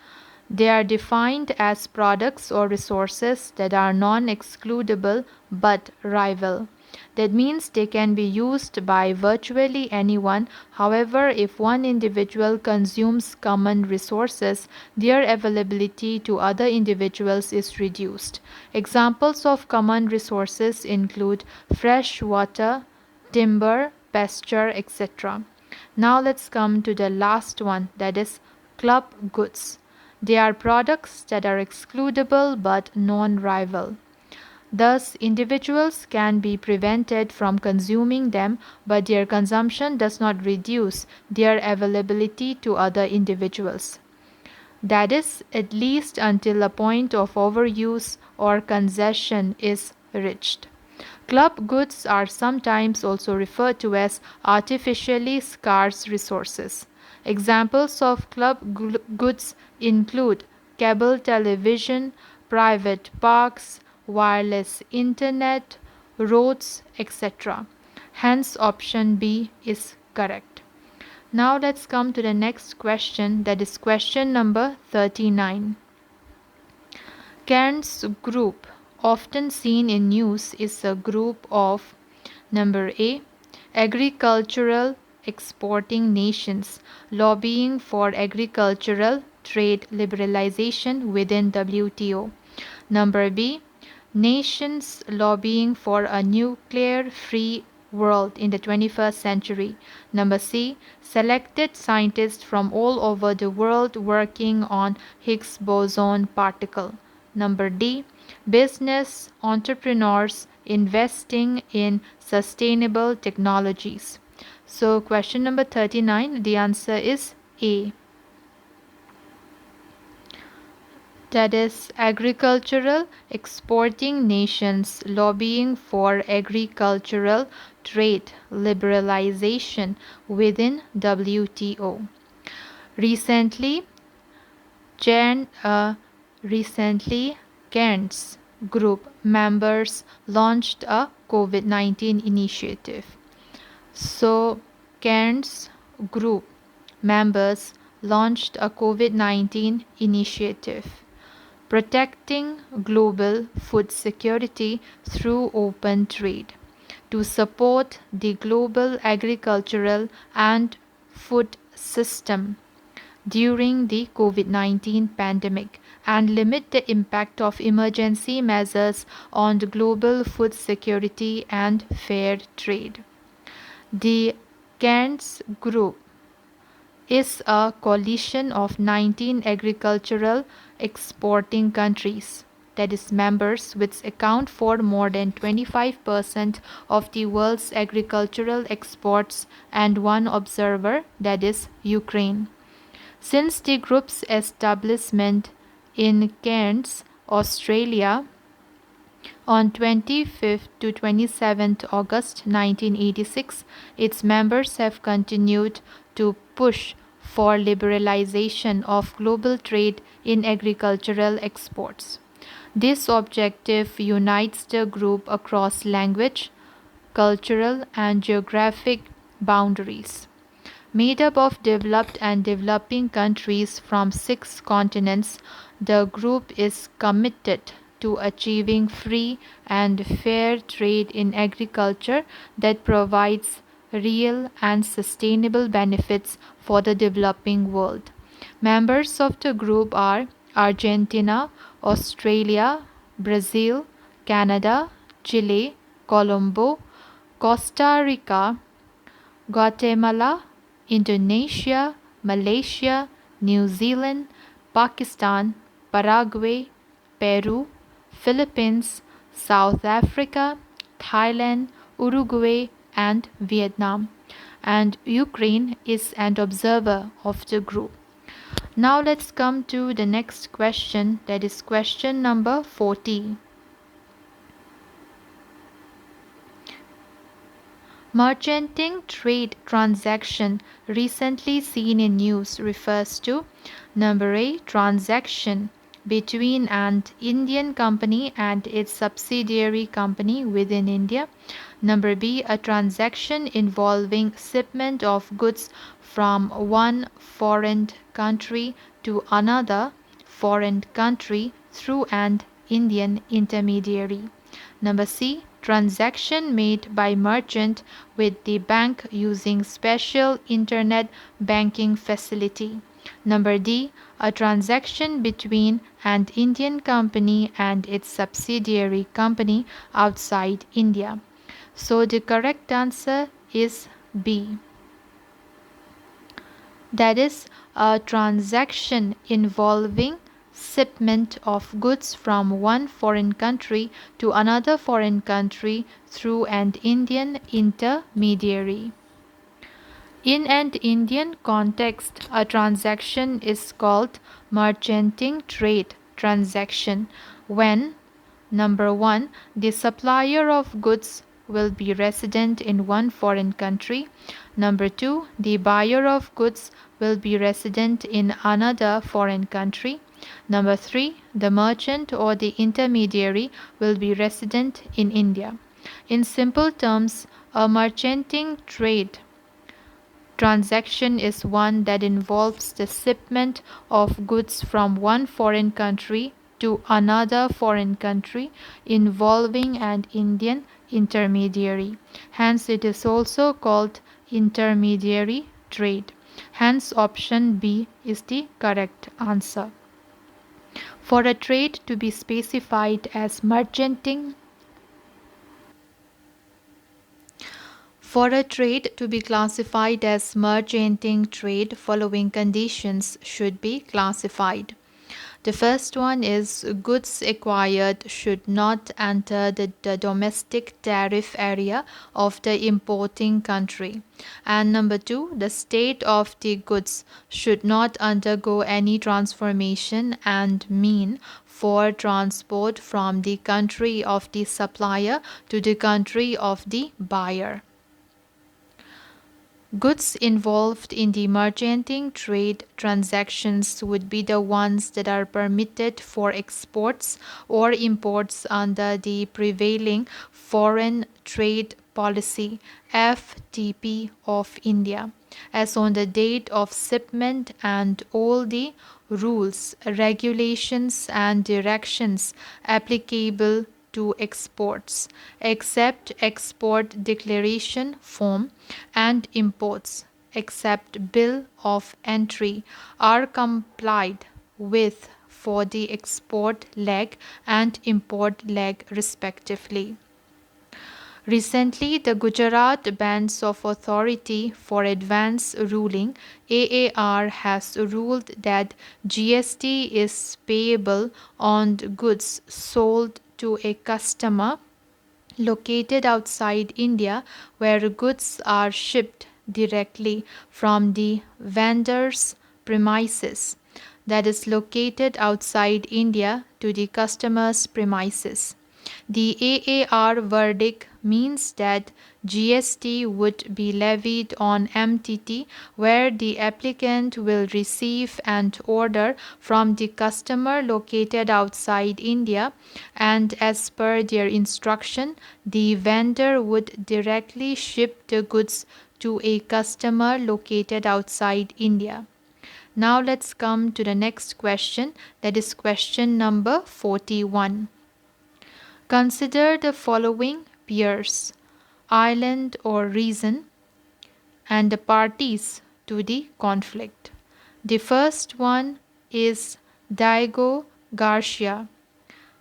They are defined as products or resources that are non-excludable but rival. That means they can be used by virtually anyone. However, if one individual consumes common resources, their availability to other individuals is reduced. Examples of common resources include fresh water, timber, pasture, etc. Now let's come to the last one, that is club goods. They are products that are excludable but non-rival. Thus, individuals can be prevented from consuming them, but their consumption does not reduce their availability to other individuals. That is, at least until a point of overuse or congestion is reached. Club goods are sometimes also referred to as artificially scarce resources. Examples of club goods include cable television, private parks, wireless internet, roads, etc. Hence, option B is correct. Now let's come to the next question, that is question number 39. Cairns group, often seen in news, is a group of number A, agricultural exporting nations lobbying for agricultural trade liberalization within WTO. Number B, Nations lobbying for a nuclear-free world in the 21st century. Number C. Selected scientists from all over the world working on Higgs boson particle. Number D. Business entrepreneurs investing in sustainable technologies. So question number 39, the answer is A. That is agricultural exporting nations lobbying for agricultural trade liberalization within WTO. Recently, Jan, recently Cairns Group members launched a COVID-19 initiative. So, Cairns Group members launched a COVID-19 initiative, protecting global food security through open trade, to support the global agricultural and food system during the COVID-19 pandemic and limit the impact of emergency measures on the global food security and fair trade. The Cairns Group is a coalition of 19 agricultural exporting countries, that is members, which account for more than 25% of the world's agricultural exports, and one observer, that is Ukraine. Since the group's establishment in Cairns, Australia, on 25th to 27th August 1986, its members have continued to push for liberalization of global trade in agricultural exports. This objective unites the group across language, cultural, and geographic boundaries. Made up of developed and developing countries from 6 continents, the group is committed to achieving free and fair trade in agriculture that provides real and sustainable benefits for the developing world. Members of the group are Argentina, Australia, Brazil, Canada, Chile, Colombo, Costa Rica, Guatemala, Indonesia, Malaysia, New Zealand, Pakistan, Paraguay, Peru, Philippines, South Africa, Thailand, Uruguay, and Vietnam. And Ukraine is an observer of the group. Now let's come to the next question, that is question number 40. Merchanting trade transaction recently seen in news refers to number A. Transaction between an Indian company and its subsidiary company within India. Number B. A transaction involving shipment of goods from one foreign country to another foreign country through an Indian intermediary. Number C. Transaction made by merchant with the bank using special internet banking facility. Number D. A transaction between an Indian company and its subsidiary company outside India. So the correct answer is B. That is a transaction involving shipment of goods from one foreign country to another foreign country through an Indian intermediary. In an Indian context, a transaction is called merchanting trade transaction when number 1. The supplier of goods will be resident in one foreign country. Number 2. The buyer of goods will be resident in another foreign country. Number 3. The merchant or the intermediary will be resident in India. In simple terms, a merchanting trade transaction is one that involves the shipment of goods from one foreign country to another foreign country involving an Indian intermediary. Hence, it is also called intermediary trade. Hence, option B is the correct answer. For a trade to be specified as merchanting, for a trade to be classified as merchanting trade, following conditions should be classified. The first one is goods acquired should not enter the domestic tariff area of the importing country. And number two, the state of the goods should not undergo any transformation and mean for transport from the country of the supplier to the country of the buyer. Goods involved in the merchanting trade transactions would be the ones that are permitted for exports or imports under the prevailing Foreign Trade Policy (FTP) of India, as on the date of shipment, and all the rules, regulations, and directions applicable to exports, except export declaration form, and imports, except bill of entry, are complied with for the export leg and import leg respectively. Recently, the Gujarat Bands of Authority for Advance Ruling (AAR) has ruled that GST is payable on goods sold to a customer located outside India where goods are shipped directly from the vendor's premises, that is located outside India, to the customer's premises. The AAR verdict means that GST would be levied on MTT where the applicant will receive and order from the customer located outside India, and as per their instruction, the vendor would directly ship the goods to a customer located outside India. Now let's come to the next question, that is question number 41. Consider the following peers, island or region, and the parties to the conflict. The first one is Diego Garcia,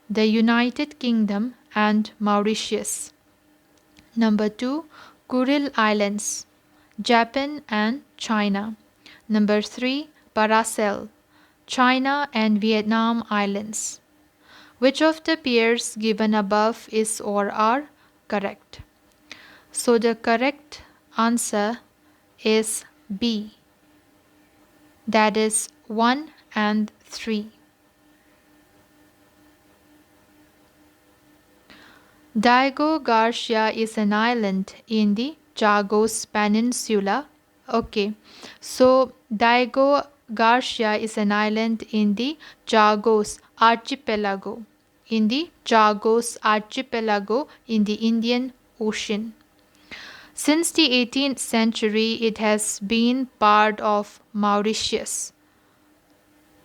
the United Kingdom and Mauritius. Number two, Kuril Islands, Japan and China. Number three, Parasal, China and Vietnam Islands. Which of the pairs given above is or are correct? So the correct answer is B, that is 1 and 3. Diego Garcia is an island in the Chagos Peninsula. Okay, so Diego Garcia is an island in the Chagos Archipelago, in the Chagos Archipelago in the Indian Ocean. Since the 18th century, it has been part of Mauritius.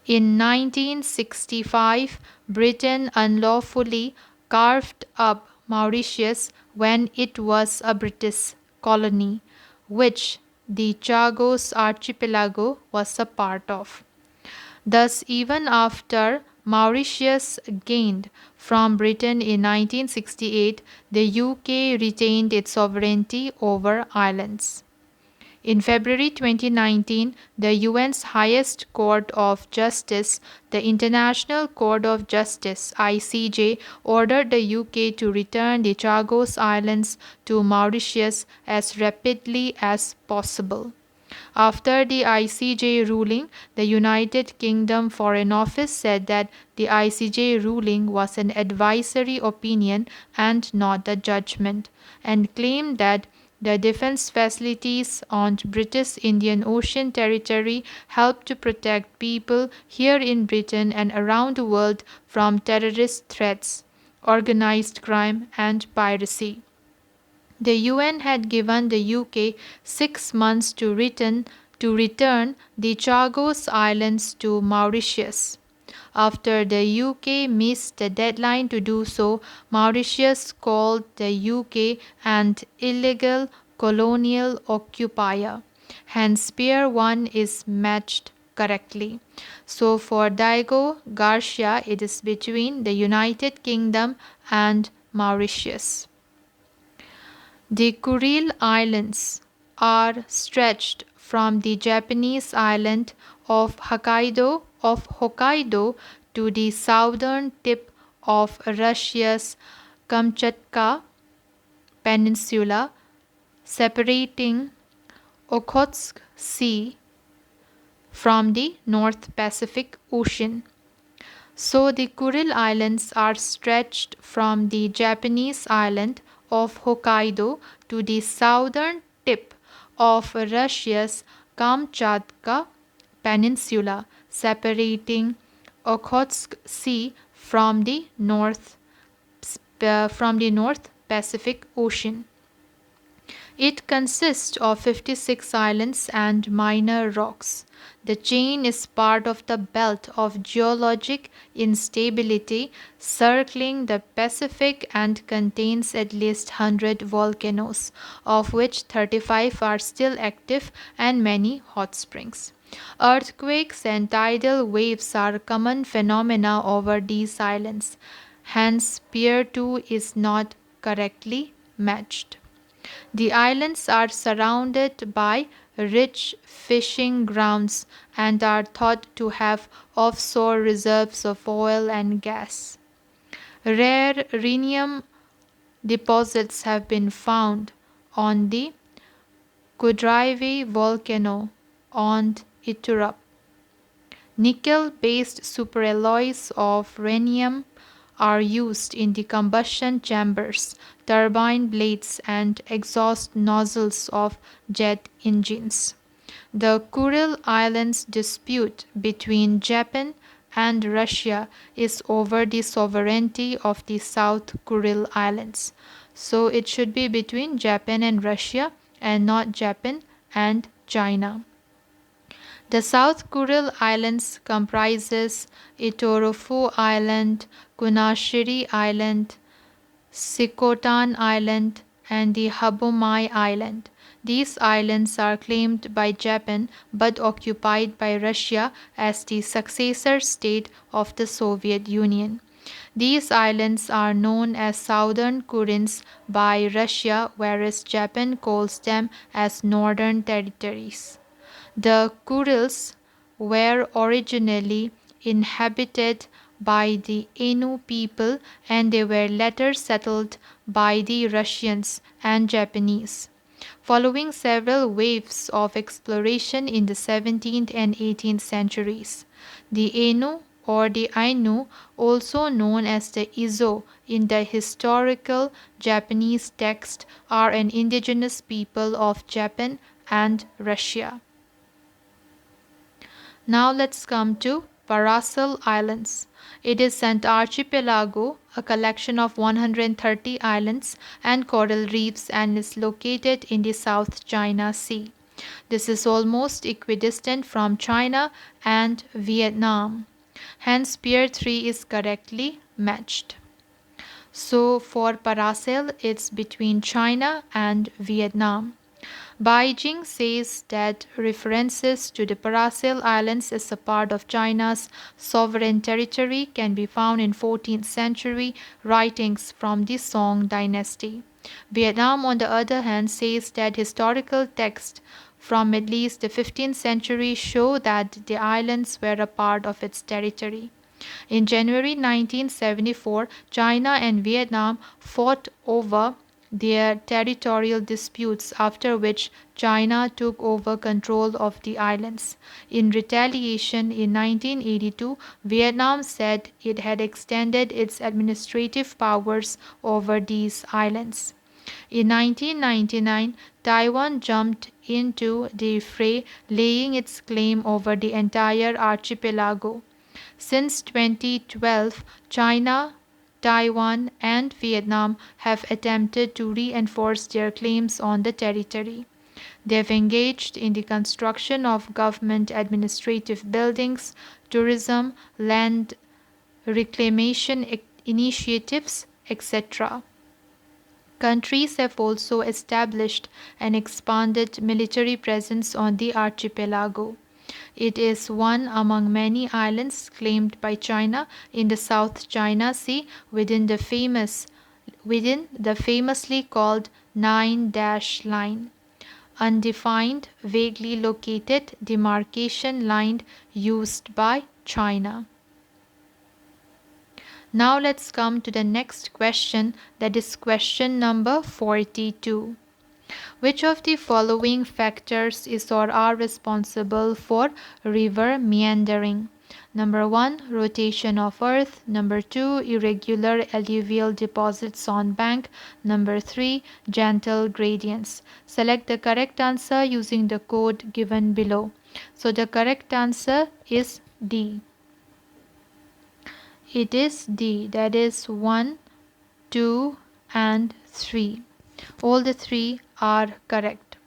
In 1965, Britain unlawfully carved up Mauritius when it was a British colony, which the Chagos Archipelago was a part of. Thus, even after Mauritius gained from Britain in 1968, the UK retained its sovereignty over islands. In February 2019, the UN's highest court of justice, the International Court of Justice (ICJ), ordered the UK to return the Chagos Islands to Mauritius as rapidly as possible. After the ICJ ruling, the United Kingdom Foreign Office said that the ICJ ruling was an advisory opinion and not a judgment, and claimed that the defense facilities on British Indian Ocean territory help to protect people here in Britain and around the world from terrorist threats, organized crime, and piracy. The UN had given the UK 6 months to return the Chagos Islands to Mauritius. After the UK missed the deadline to do so, Mauritius called the UK an illegal colonial occupier. Hence, Pair 1 is matched correctly. So for Diego Garcia, it is between the United Kingdom and Mauritius. The Kuril Islands are stretched from the Japanese island of Hokkaido to the southern tip of Russia's Kamchatka Peninsula, separating Okhotsk Sea from the North Pacific Ocean. So the Kuril Islands are stretched from the Japanese island of Hokkaido to the southern tip of Russia's Kamchatka Peninsula, separating Okhotsk Sea from the North Pacific Ocean. It consists of 56 islands and minor rocks. The chain is part of the belt of geologic instability circling the Pacific and contains at least 100 volcanoes, of which 35 are still active and many hot springs. Earthquakes and tidal waves are common phenomena over these islands. Hence, Pier 2 is not correctly matched. The islands are surrounded by rich fishing grounds and are thought to have offshore reserves of oil and gas. Rare rhenium deposits have been found on the Kudryavy volcano on Iturup. Nickel-based superalloys of rhenium are used in the combustion chambers, turbine blades, and exhaust nozzles of jet engines. The Kuril Islands dispute between Japan and Russia is over the sovereignty of the South Kuril Islands. So it should be between Japan and Russia and not Japan and China. The South Kuril Islands comprises Itorofu Island, Kunashiri Island, Sikotan Island, and the Habomai Island. These islands are claimed by Japan but occupied by Russia as the successor state of the Soviet Union. These islands are known as Southern Kurils by Russia, whereas Japan calls them as Northern Territories. The Kurils were originally inhabited by the Ainu people and they were later settled by the Russians and Japanese. Following several waves of exploration in the 17th and 18th centuries, the Ainu or the Ainu, also known as the Izo in the historical Japanese text, are an indigenous people of Japan and Russia. Now let's come to Parasal Islands. It is an archipelago, a collection of 130 islands and coral reefs, and is located in the South China Sea. This is almost equidistant from China and Vietnam. Hence, Pier 3 is correctly matched. So for Parasal, it's between China and Vietnam. Beijing says that references to the Parasal Islands as a part of China's sovereign territory can be found in 14th century writings from the Song dynasty. Vietnam, on the other hand, says that historical texts from at least the 15th century show that the islands were a part of its territory. In January 1974, China and Vietnam fought over their territorial disputes, after which China took over control of the islands. In retaliation, in 1982, Vietnam said it had extended its administrative powers over these islands. In 1999, Taiwan jumped into the fray, laying its claim over the entire archipelago. Since 2012, China, Taiwan, and Vietnam have attempted to reinforce their claims on the territory. They have engaged in the construction of government administrative buildings, tourism, land reclamation initiatives, etc. Countries have also established and expanded military presence on the archipelago. It is one among many islands claimed by China in the South China Sea within the famously called Nine-Dash Line, undefined, vaguely located demarcation line used by China. Now let's come to the next question, that is question number 42. Which of the following factors is or are responsible for river meandering? Number 1, rotation of earth. Number 2, irregular alluvial deposits on bank. Number 3, gentle gradients. Select the correct answer using the code given below. So the correct answer is D. It is D, that is 1, 2 and 3. All the three are correct.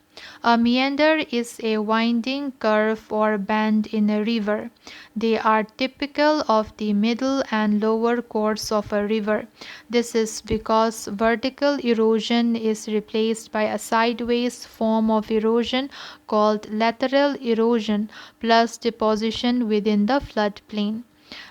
A meander is a winding curve or bend in a river. They are typical of the middle and lower course of a river. This is because vertical erosion is replaced by a sideways form of erosion called lateral erosion plus deposition within the floodplain.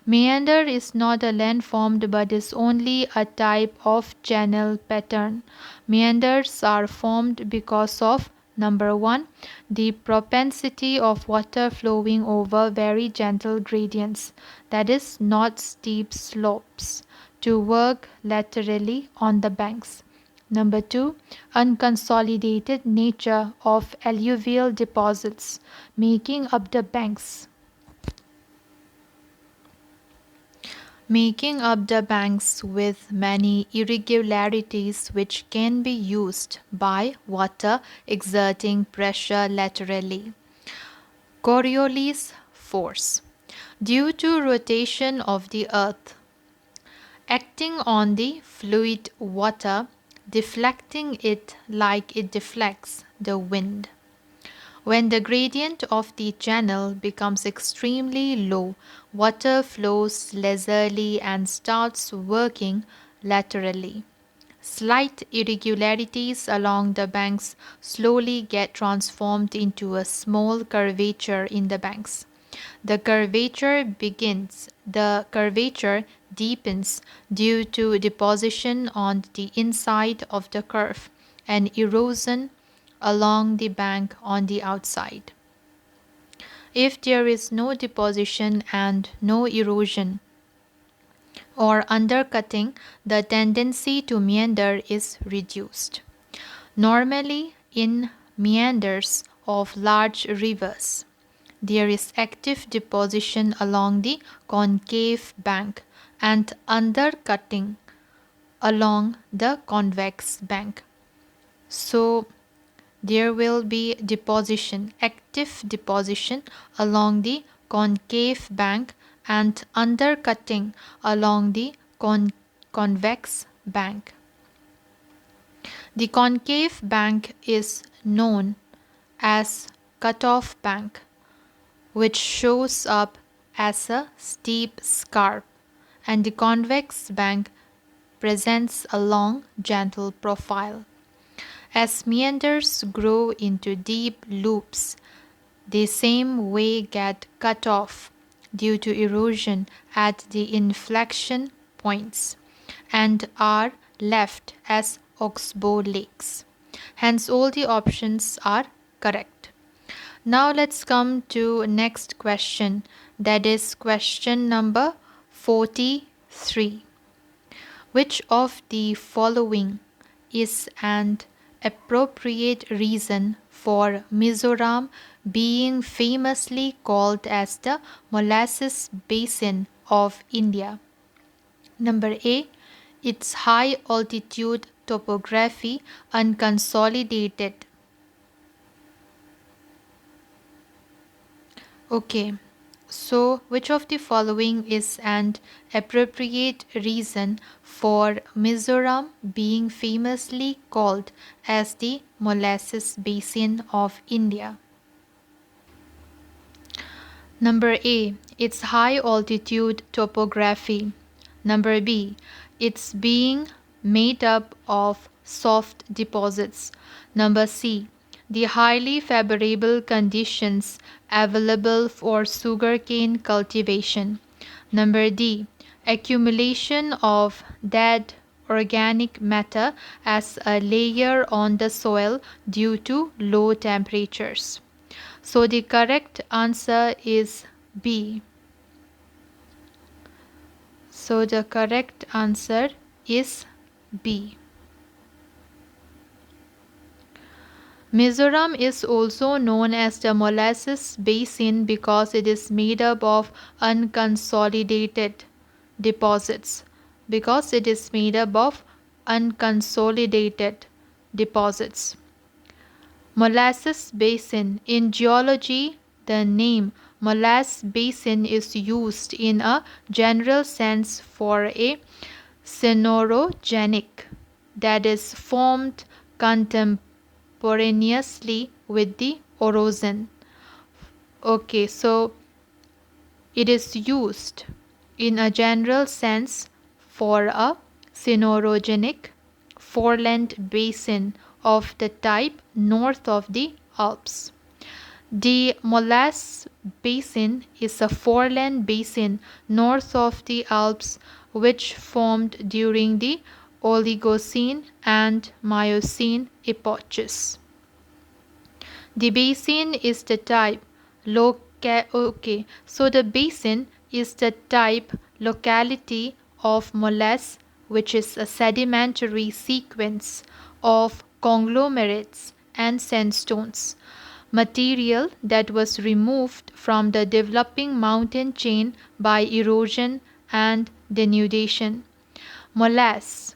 Meander is not a landform but is only a type of channel pattern. Meanders are formed because of number 1, the propensity of water flowing over very gentle gradients, that is not steep slopes, to work laterally on the banks. Number 2, unconsolidated nature of alluvial deposits making up the banks with many irregularities which can be used by water exerting pressure laterally. Coriolis force. Due to rotation of the earth, acting on the fluid water, deflecting it like it deflects the wind. When the gradient of the channel becomes extremely low, water flows leisurely and starts working laterally. Slight irregularities along the banks slowly get transformed into a small curvature in the banks. The curvature deepens due to deposition on the inside of the curve and erosion along the bank on the outside. If there is no deposition and no erosion or undercutting, the tendency to meander is reduced. Normally, in meanders of large rivers, there is active deposition along the concave bank and undercutting along the convex bank. So, there will be active deposition along the concave bank and undercutting along the convex bank. The concave bank is known as cutoff bank, which shows up as a steep scarp, and the convex bank presents a long, gentle profile. As meanders grow into deep loops, they same way get cut off due to erosion at the inflection points and are left as oxbow lakes. Hence all the options are correct. Now let's come to next question, that is question number 43. Which of the following is an appropriate reason for Mizoram being famously called as the Molasses Basin of India? Number A, its high altitude topography unconsolidated. Okay, so which of the following is an appropriate reason for Mizoram being famously called as the Molasses Basin of India? Number A, its high altitude topography. Number B, its being made up of soft deposits. Number C, the highly favorable conditions available for sugarcane cultivation. Number D. Accumulation of dead organic matter as a layer on the soil due to low temperatures. So the correct answer is B. So the correct answer is B. Mizoram is also known as the Molasses Basin because it is made up of unconsolidated deposits. Because it is made up of unconsolidated deposits. Molasses Basin. In geology, the name Molasses Basin is used in a general sense for a cenourogenic that is formed contemporaneously with the erosion. Okay, so it is used in a general sense for a cenourogenic foreland basin of the type north of the Alps. The Molasses Basin is a foreland basin north of the Alps which formed during the Oligocene and Miocene epochs. The basin is the type the basin is the type locality of molasse, which is a sedimentary sequence of conglomerates and sandstones, material that was removed from the developing mountain chain by erosion and denudation. Molasse.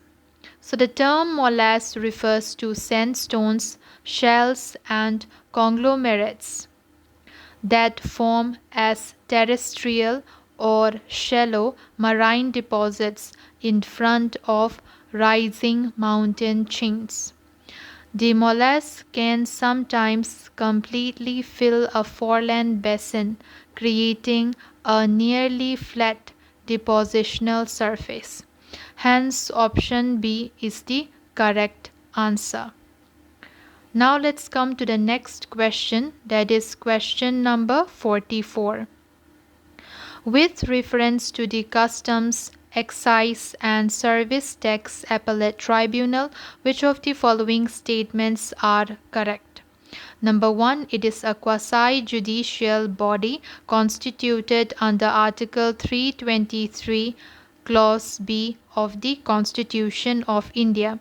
So the term molasse refers to sandstones, shells and conglomerates that form as terrestrial or shallow marine deposits in front of rising mountain chains. The molasse can sometimes completely fill a foreland basin, creating a nearly flat depositional surface. Hence, option B is the correct answer. Now let's come to the next question, that is question number 44. With reference to the Customs, Excise and Service Tax Appellate Tribunal, which of the following statements are correct? Number 1, it is a quasi-judicial body constituted under Article 323 Clause B of the Constitution of India.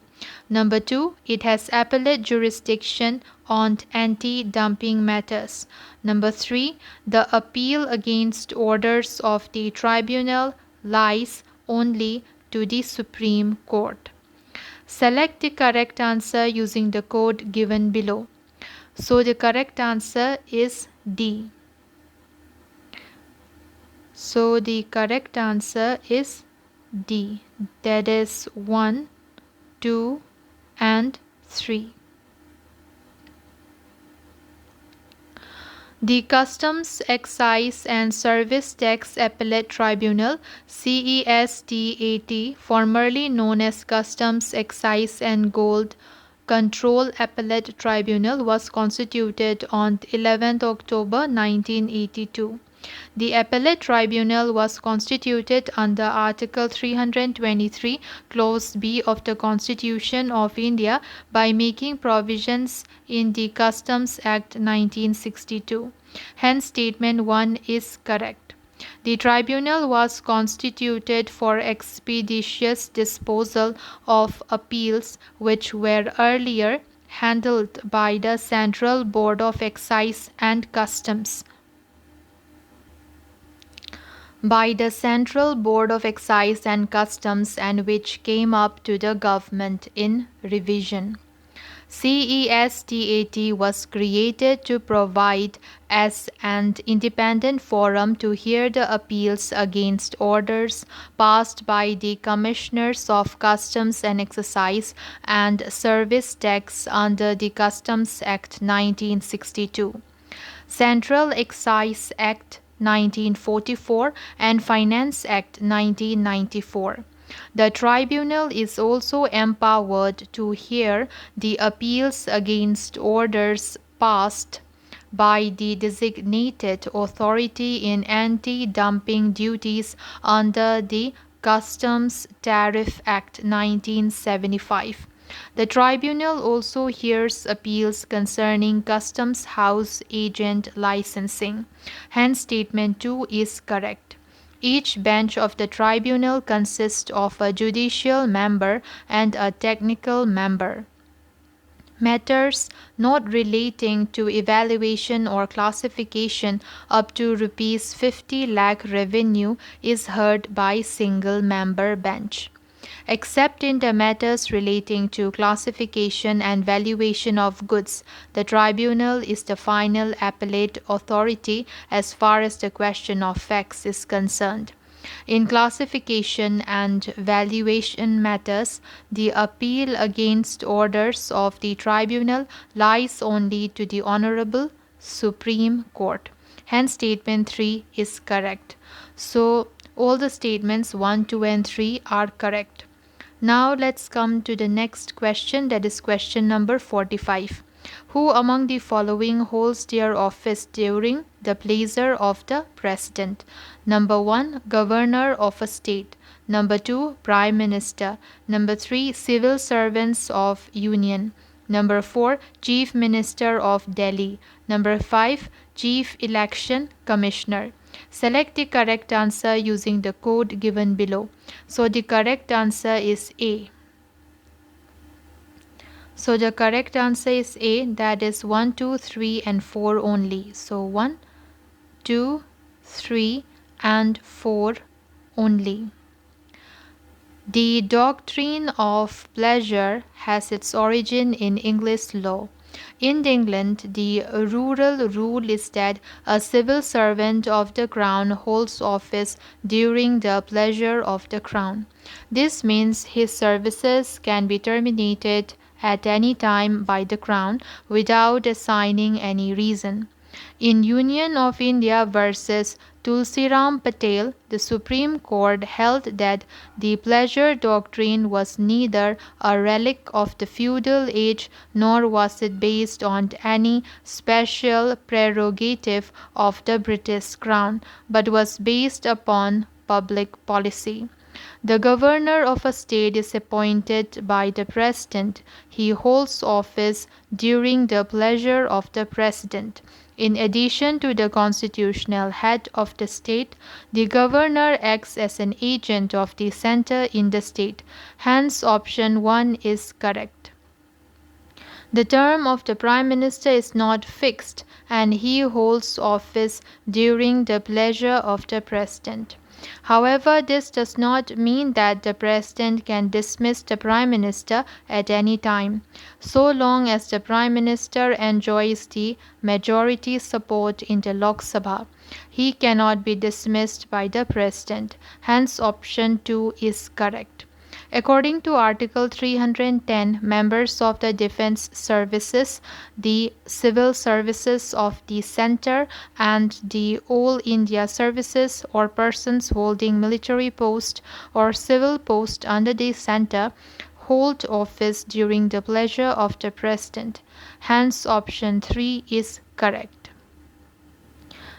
Number 2, it has appellate jurisdiction on anti-dumping matters. Number 3, the appeal against orders of the tribunal lies only to the Supreme Court. Select the correct answer using the code given below. So the correct answer is D. So the correct answer is D. That is 1, 2 and 3. The Customs, Excise and Service Tax Appellate Tribunal CESTAT, formerly known as Customs, Excise and Gold Control Appellate Tribunal, was constituted on 11 October 1982. The Appellate Tribunal was constituted under Article 323, Clause B of the Constitution of India by making provisions in the Customs Act 1962. Hence, statement 1 is correct. The tribunal was constituted for expeditious disposal of appeals which were earlier handled by the Central Board of Excise and Customs. And which came up to the government in revision. CESTAT was created to provide as an independent forum to hear the appeals against orders passed by the Commissioners of Customs and Excise and Service Tax under the Customs Act 1962, Central Excise Act 1944 and Finance Act 1994. The tribunal is also empowered to hear the appeals against orders passed by the designated authority in anti-dumping duties under the Customs Tariff Act 1975. The tribunal also hears appeals concerning customs house agent licensing. Hence, statement 2 is correct. Each bench of the tribunal consists of a judicial member and a technical member. Matters not relating to evaluation or classification up to rupees 50 lakh revenue is heard by single member bench. Except in the matters relating to classification and valuation of goods, the tribunal is the final appellate authority as far as the question of facts is concerned. In classification and valuation matters, the appeal against orders of the tribunal lies only to the Honorable Supreme Court. Hence, statement 3 is correct. So, all the statements 1, 2, and 3 are correct. Now let's come to the next question, that is question number 45. Who among the following holds their office during the pleasure of the President? Number 1, Governor of a state. Number 2, Prime Minister. Number 3, Civil Servants of Union. Number 4, Chief Minister of Delhi. Number 5, Chief Election Commissioner. Select the correct answer using the code given below. So the correct answer is A. So the correct answer is A, that is 1, 2, 3 and 4 only. So 1, 2, 3 and 4 only. The doctrine of pleasure has its origin in English law. In England, the rural rule is that a civil servant of the Crown holds office during the pleasure of the Crown. This means his services can be terminated at any time by the Crown without assigning any reason. In Union of India versus Tulsiram Patel, the Supreme Court held that the pleasure doctrine was neither a relic of the feudal age nor was it based on any special prerogative of the British Crown, but was based upon public policy. The governor of a state is appointed by the president. He holds office during the pleasure of the president. In addition to the constitutional head of the state, the governor acts as an agent of the center in the state. Hence, option 1 is correct. The term of the Prime Minister is not fixed, and he holds office during the pleasure of the President. However, this does not mean that the President can dismiss the Prime Minister at any time. So long as the Prime Minister enjoys the majority support in the Lok Sabha, he cannot be dismissed by the President. Hence, option 2 is correct. According to Article 310, members of the defense services, the civil services of the center, and the All India services or persons holding military post or civil post under the center hold office during the pleasure of the President. Hence, option 3 is correct.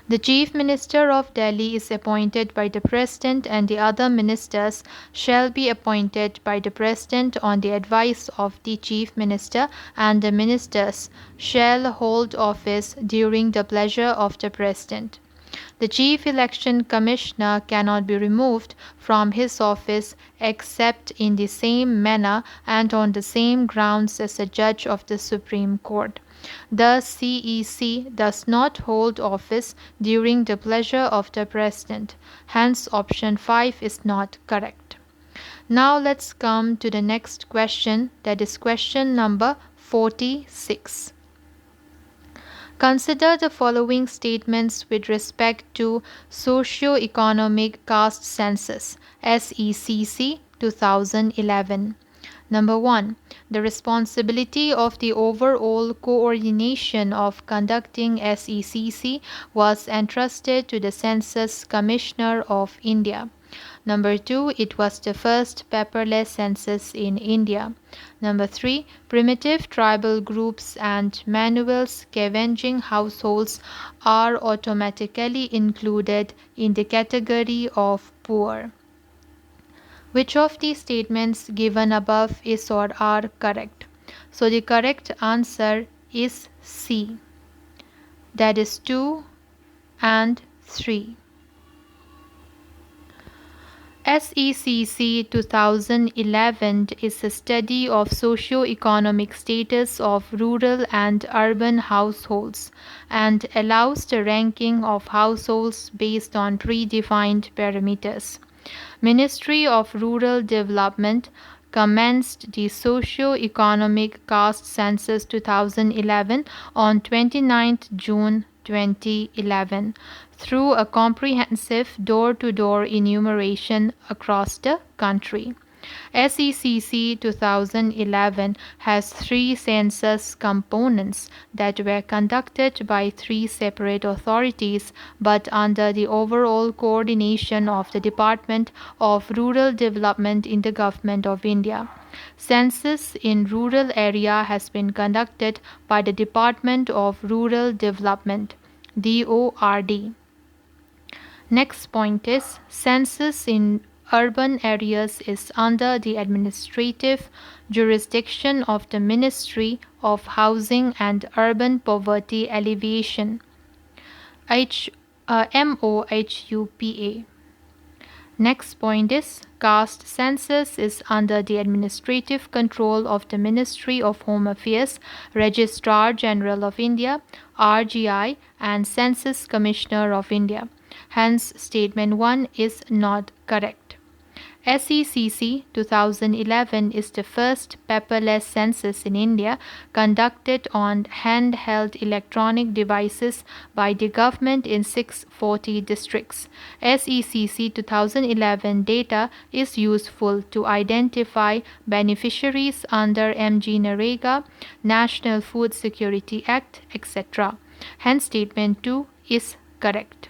The Chief Minister of Delhi is appointed by the President, and the other ministers shall be appointed by the President on the advice of the Chief Minister, and the ministers shall hold office during the pleasure of the President. The Chief Election Commissioner cannot be removed from his office except in the same manner and on the same grounds as a judge of the Supreme Court. The CEC does not hold office during the pleasure of the President. Hence, option 5 is not correct. Now let's come to the next question, that is question number 46. Consider the following statements with respect to Socio-Economic Caste Census SECC 2011. Number 1. The responsibility of the overall coordination of conducting SECC was entrusted to the Census Commissioner of India. Number 2, it was the first paperless census in India. Number 3, primitive tribal groups and manual scavenging households are automatically included in the category of poor. Which of the statements given above is or are correct? So the correct answer is C. That is 2 and 3. SECC 2011 is a study of socio-economic status of rural and urban households and allows the ranking of households based on predefined parameters. Ministry of Rural Development commenced the socio-economic caste census 2011 on 29 June 2011 through a comprehensive door-to-door enumeration across the country. SECC 2011 has 3 census components that were conducted by 3 separate authorities but under the overall coordination of the Department of Rural Development in the Government of India. Census in rural area has been conducted by the Department of Rural Development, DORD. Next point is census in urban areas is under the administrative jurisdiction of the Ministry of Housing and Urban Poverty Alleviation, MOHUPA. Next point is caste census is under the administrative control of the Ministry of Home Affairs, Registrar General of India, RGI, and Census Commissioner of India. Hence, statement 1 is not correct. SECC 2011 is the first paperless census in India conducted on handheld electronic devices by the government in 640 districts. SECC 2011 data is useful to identify beneficiaries under MG-NREGA, National Food Security Act, etc. Hence, statement 2 is correct.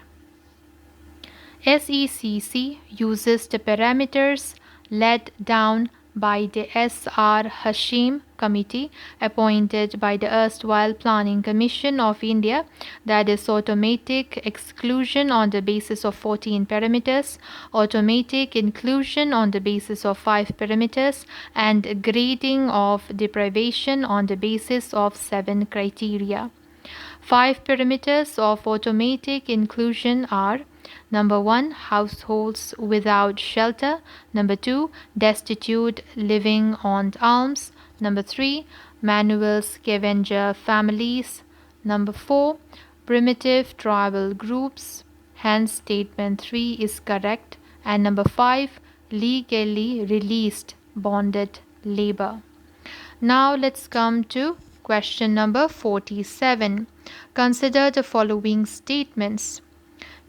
SECC uses the parameters laid down by the S.R. Hashim Committee appointed by the erstwhile Planning Commission of India, that is automatic exclusion on the basis of 14 parameters, automatic inclusion on the basis of 5 parameters, and grading of deprivation on the basis of 7 criteria. 5 parameters of automatic inclusion are: Number 1, households without shelter. Number 2, destitute living on alms. Number 3, manual scavenger families. Number 4, primitive tribal groups. Hence, statement 3 is correct. And number 5, legally released bonded labor. Now let's come to question number 47. Consider the following statements.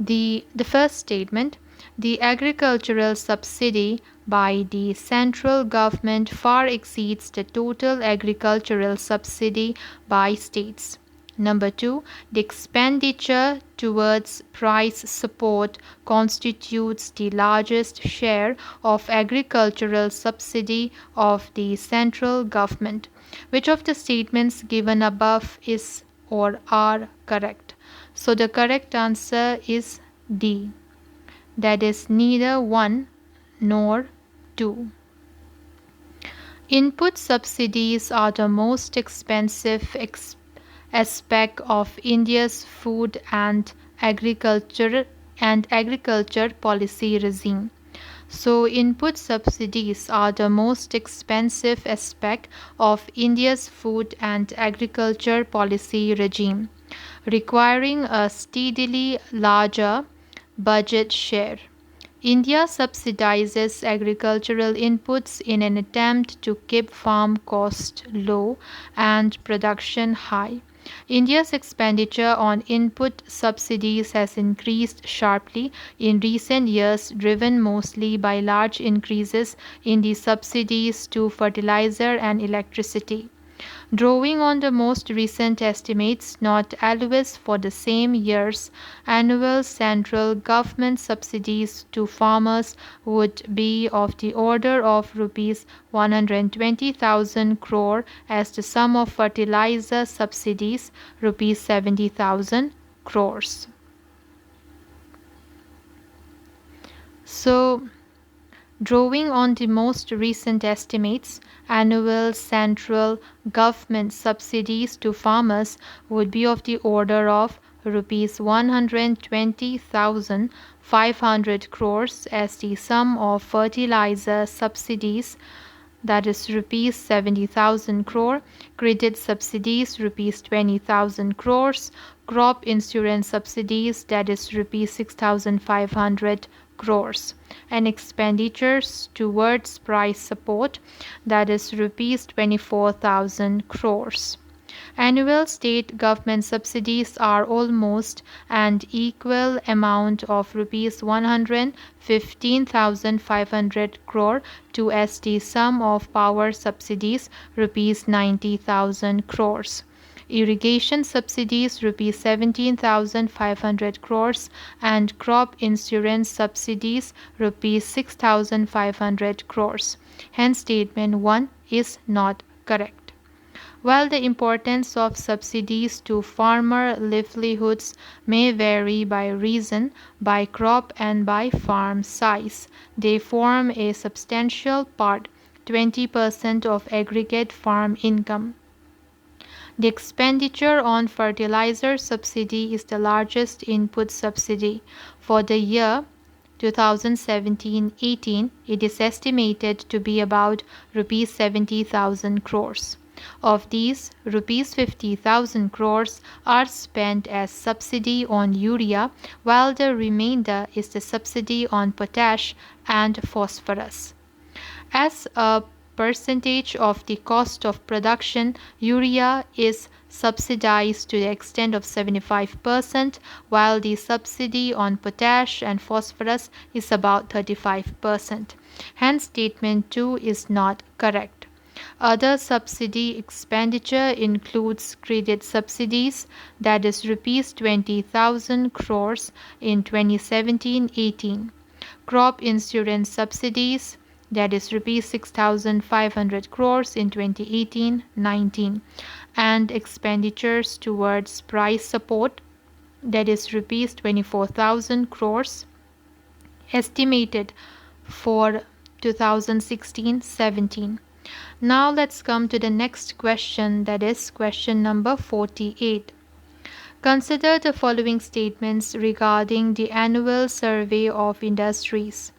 The first statement, the agricultural subsidy by the central government far exceeds the total agricultural subsidy by states. Number 2, the expenditure towards price support constitutes the largest share of agricultural subsidy of the central government. Which of the statements given above is or are correct? So the correct answer is D. That is neither 1 nor 2. Input subsidies are the most expensive aspect of India's food and agriculture policy regime. So input subsidies are the most expensive aspect of India's food and agriculture policy regime, requiring a steadily larger budget share. India subsidizes agricultural inputs in an attempt to keep farm costs low and production high. India's expenditure on input subsidies has increased sharply in recent years, driven mostly by large increases in the subsidies to fertilizer and electricity. Drawing on the most recent estimates, not always for the same years, annual central government subsidies to farmers would be of the order of rupees 120,000 crore as the sum of fertilizer subsidies rupees 70,000 crores. So, drawing on the most recent estimates, annual central government subsidies to farmers would be of the order of rupees 120,500 crores as the sum of fertilizer subsidies, that is rupees 70,000 crore, credit subsidies rupees 20,000 crores, crop insurance subsidies, that is rupees 6,500 crores, and expenditures towards price support, that is rupees 24,000 crores. Annual state government subsidies are almost an equal amount of rupees 115,500 crore to as the sum of power subsidies rupees 90,000 crores. Irrigation subsidies rupees 17,500 crores and crop insurance subsidies rupees 6,500 crores. Hence statement 1 is not correct. While the importance of subsidies to farmer livelihoods may vary by region, by crop and by farm size, they form a substantial part, 20% of aggregate farm income. The expenditure on fertilizer subsidy is the largest input subsidy. For the year 2017-18, it is estimated to be about rupees 70,000 crores. Of these, rupees 50,000 crores are spent as subsidy on urea, while the remainder is the subsidy on potash and phosphorus. As a percentage of the cost of production, urea is subsidized to the extent of 75%, while the subsidy on potash and phosphorus is about 35%. Hence, statement 2 is not correct. Other subsidy expenditure includes credit subsidies, that is rupees 20,000 crores in 2017-18, crop insurance subsidies, that is rupees 6,500 crores in 2018-19, and expenditures towards price support, that is rupees 24,000 crores estimated for 2016-17. Now let's come to the next question, that is question number 48. Consider the following statements regarding the annual survey of industries.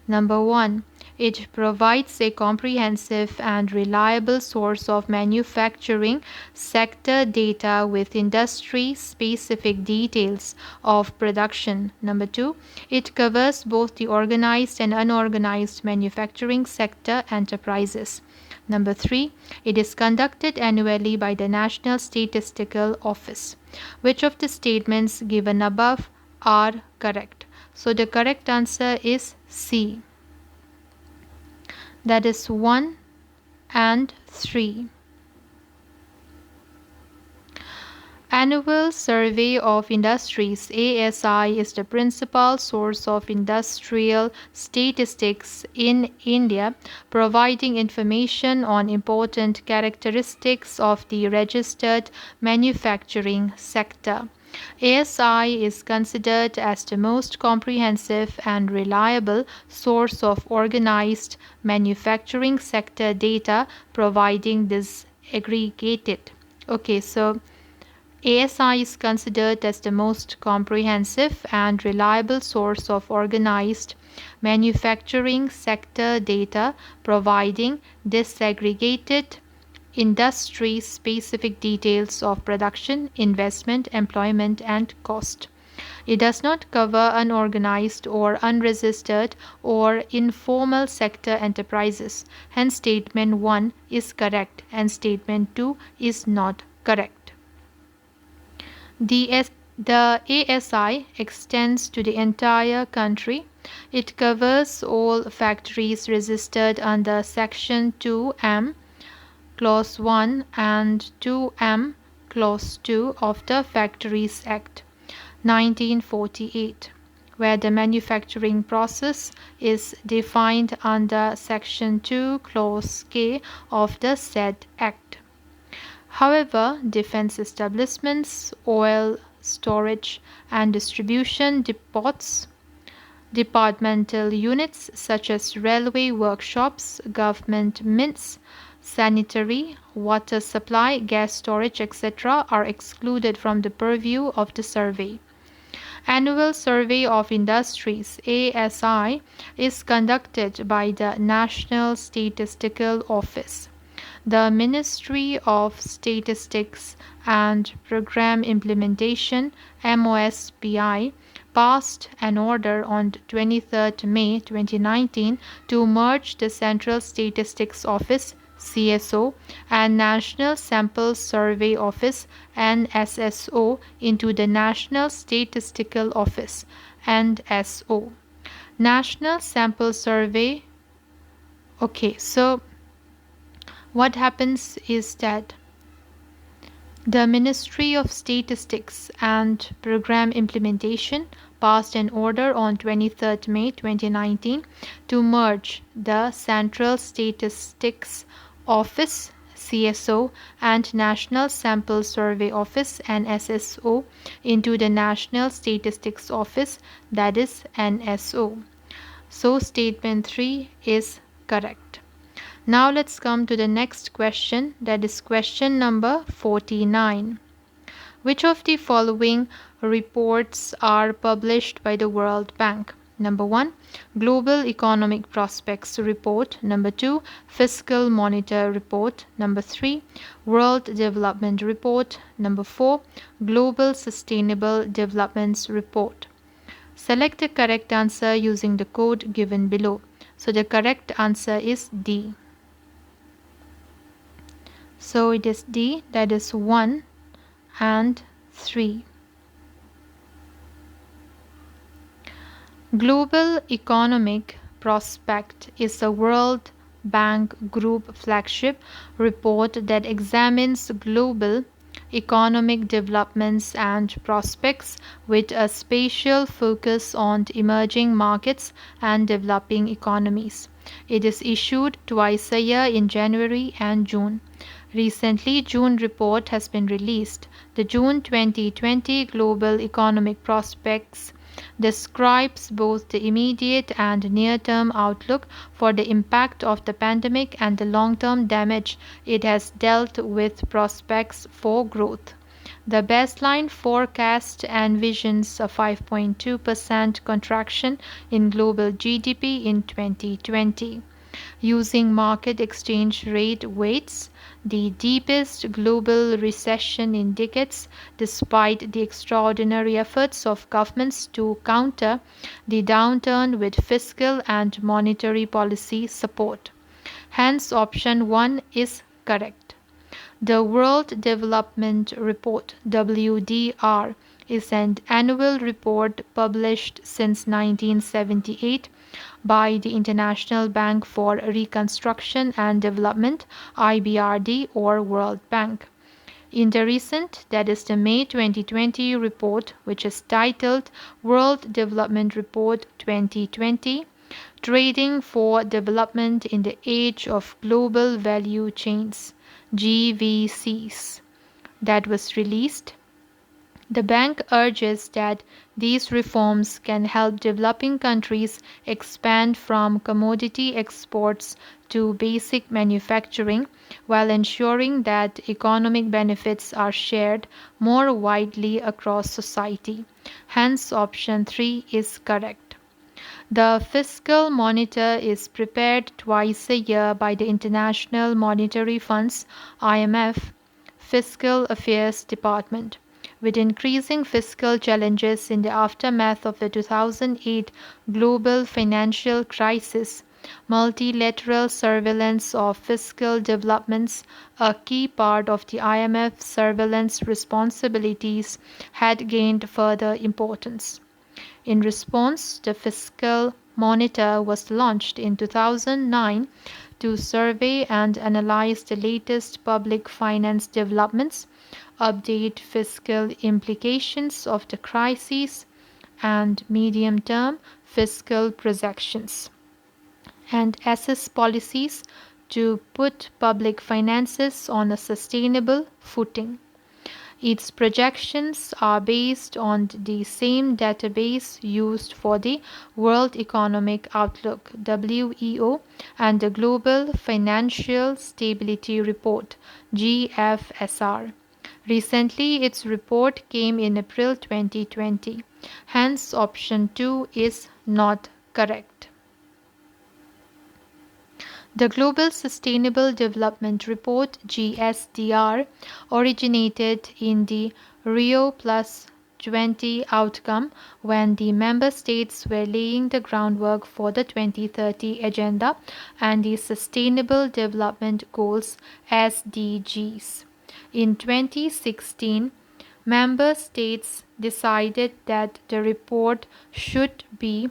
Number 1. It provides a comprehensive and reliable source of manufacturing sector data with industry-specific details of production. Number 2. It covers both the organized and unorganized manufacturing sector enterprises. Number 3. It is conducted annually by the National Statistical Office. Which of the statements given above are correct? So the correct answer is C. That is 1 and 3. Annual Survey of Industries (ASI) is the principal source of industrial statistics in India, providing information on important characteristics of the registered manufacturing sector. ASI is considered as the most comprehensive and reliable source of organized manufacturing sector data, providing disaggregated. Okay, so ASI is considered as the most comprehensive and reliable source of organized manufacturing sector data, providing disaggregated industry-specific details of production, investment, employment, and cost. It does not cover unorganized or unregistered or informal sector enterprises. Hence, statement 1 is correct and statement 2 is not correct. The ASI extends to the entire country. It covers all factories registered under Section 2M Clause 1 and 2M, Clause 2 of the Factories Act 1948, where the manufacturing process is defined under Section 2, Clause K of the said Act. However, defense establishments, oil storage and distribution depots, departmental units such as railway workshops, government mints, sanitary, water supply, gas storage, etc., are excluded from the purview of the survey. Annual Survey of Industries (ASI) is conducted by the National Statistical Office. The Ministry of Statistics and Program Implementation (MOSPI) passed an order on 23 May 2019 to merge the Central Statistics Office (CSO) and National Sample Survey Office (NSSO) into the National Statistical Office (NSO). National Sample Survey. Okay, so what happens is that the Ministry of Statistics and Program Implementation passed an order on 23 May 2019 to merge the Central Statistics Office (CSO) and National Sample Survey Office (NSSO) into the National Statistics Office, that is NSO. So statement 3 is correct. Now let's come to the next question, that is question number 49. Which of the following reports are published by the World Bank? Number 1, Global Economic Prospects Report. Number 2, Fiscal Monitor Report. Number 3, World Development Report. Number 4, Global Sustainable Developments Report. Select the correct answer using the code given below. So the correct answer is D. So it is D, that is 1 and 3. Global Economic Prospect is a World Bank Group flagship report that examines global economic developments and prospects with a special focus on emerging markets and developing economies. It is issued twice a year in January and June. Recently, June report has been released. The June 2020 Global Economic Prospects describes both the immediate and near-term outlook for the impact of the pandemic and the long-term damage it has dealt with prospects for growth. The baseline forecast envisions a 5.2% contraction in global GDP in 2020. Using market exchange rate weights, the deepest global recession in decades, despite the extraordinary efforts of governments to counter the downturn with fiscal and monetary policy support. Hence, option 1 is correct. The World Development Report (WDR) is an annual report published since 1978 by the International Bank for Reconstruction and Development (IBRD) or World Bank. In the recent, that is the May 2020 report, which is titled World Development Report 2020, Trading for Development in the Age of Global Value Chains (GVCs), that was released, the bank urges that these reforms can help developing countries expand from commodity exports to basic manufacturing while ensuring that economic benefits are shared more widely across society. Hence, option 3 is correct. The Fiscal Monitor is prepared twice a year by the International Monetary Fund's (IMF) Fiscal Affairs Department. With increasing fiscal challenges in the aftermath of the 2008 global financial crisis, multilateral surveillance of fiscal developments, a key part of the IMF surveillance responsibilities, had gained further importance. In response, the Fiscal Monitor was launched in 2009 to survey and analyze the latest public finance developments, update fiscal implications of the crisis, and medium-term fiscal projections, and assess policies to put public finances on a sustainable footing. Its projections are based on the same database used for the World Economic Outlook (WEO) and the Global Financial Stability Report (GFSR). Recently, its report came in April 2020. Hence, option 2 is not correct. The Global Sustainable Development Report (GSDR) originated in the Rio Plus 20 outcome when the member states were laying the groundwork for the 2030 Agenda and the Sustainable Development Goals (SDGs). In 2016, member states decided that the report should be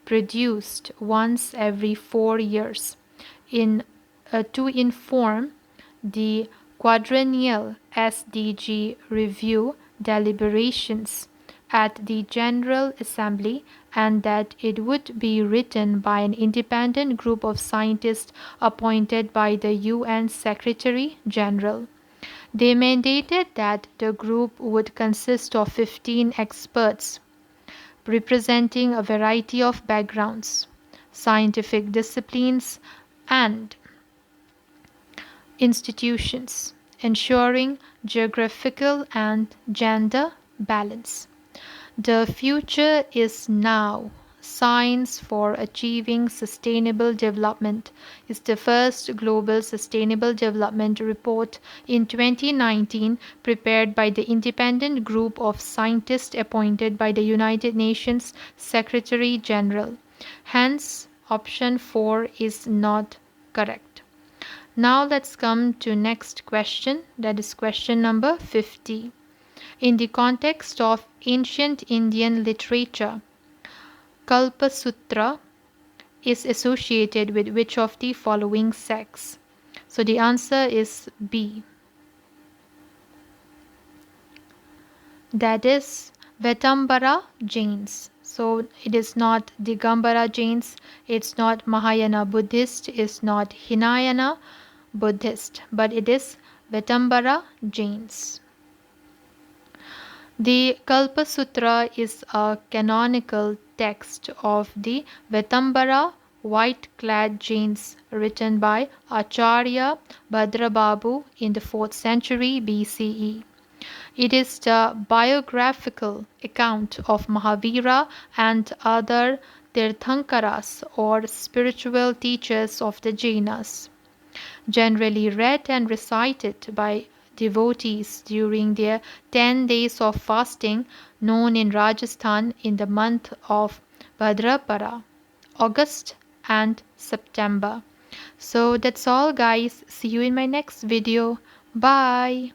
produced once every 4 years to inform the quadrennial SDG review deliberations at the General Assembly, and that it would be written by an independent group of scientists appointed by the UN Secretary General. They mandated that the group would consist of 15 experts representing a variety of backgrounds, scientific disciplines, and institutions, ensuring geographical and gender balance. The future is now. Science for Achieving Sustainable Development is the first global sustainable development report in 2019 prepared by the independent group of scientists appointed by the United Nations Secretary General. Hence, option 4 is not correct. Now let's come to next question, that is question number 50. In the context of ancient Indian literature, Kalpasutra is associated with which of the following sects? So the answer is B. That is Vetambara Jains. So it is not Digambara Jains, it's not Mahayana Buddhist, it's not Hinayana Buddhist, but it is Vetambara Jains. The Kalpa Sutra is a canonical text of the Vetambara white-clad Jains written by Acharya Bhadrababu in the 4th century BCE. It is the biographical account of Mahavira and other Tirthankaras or spiritual teachers of the Jainas, generally read and recited by devotees during their 10 days of fasting known in Rajasthan in the month of Bhadrapada, August and September. So that's all guys. See you in my next video. Bye.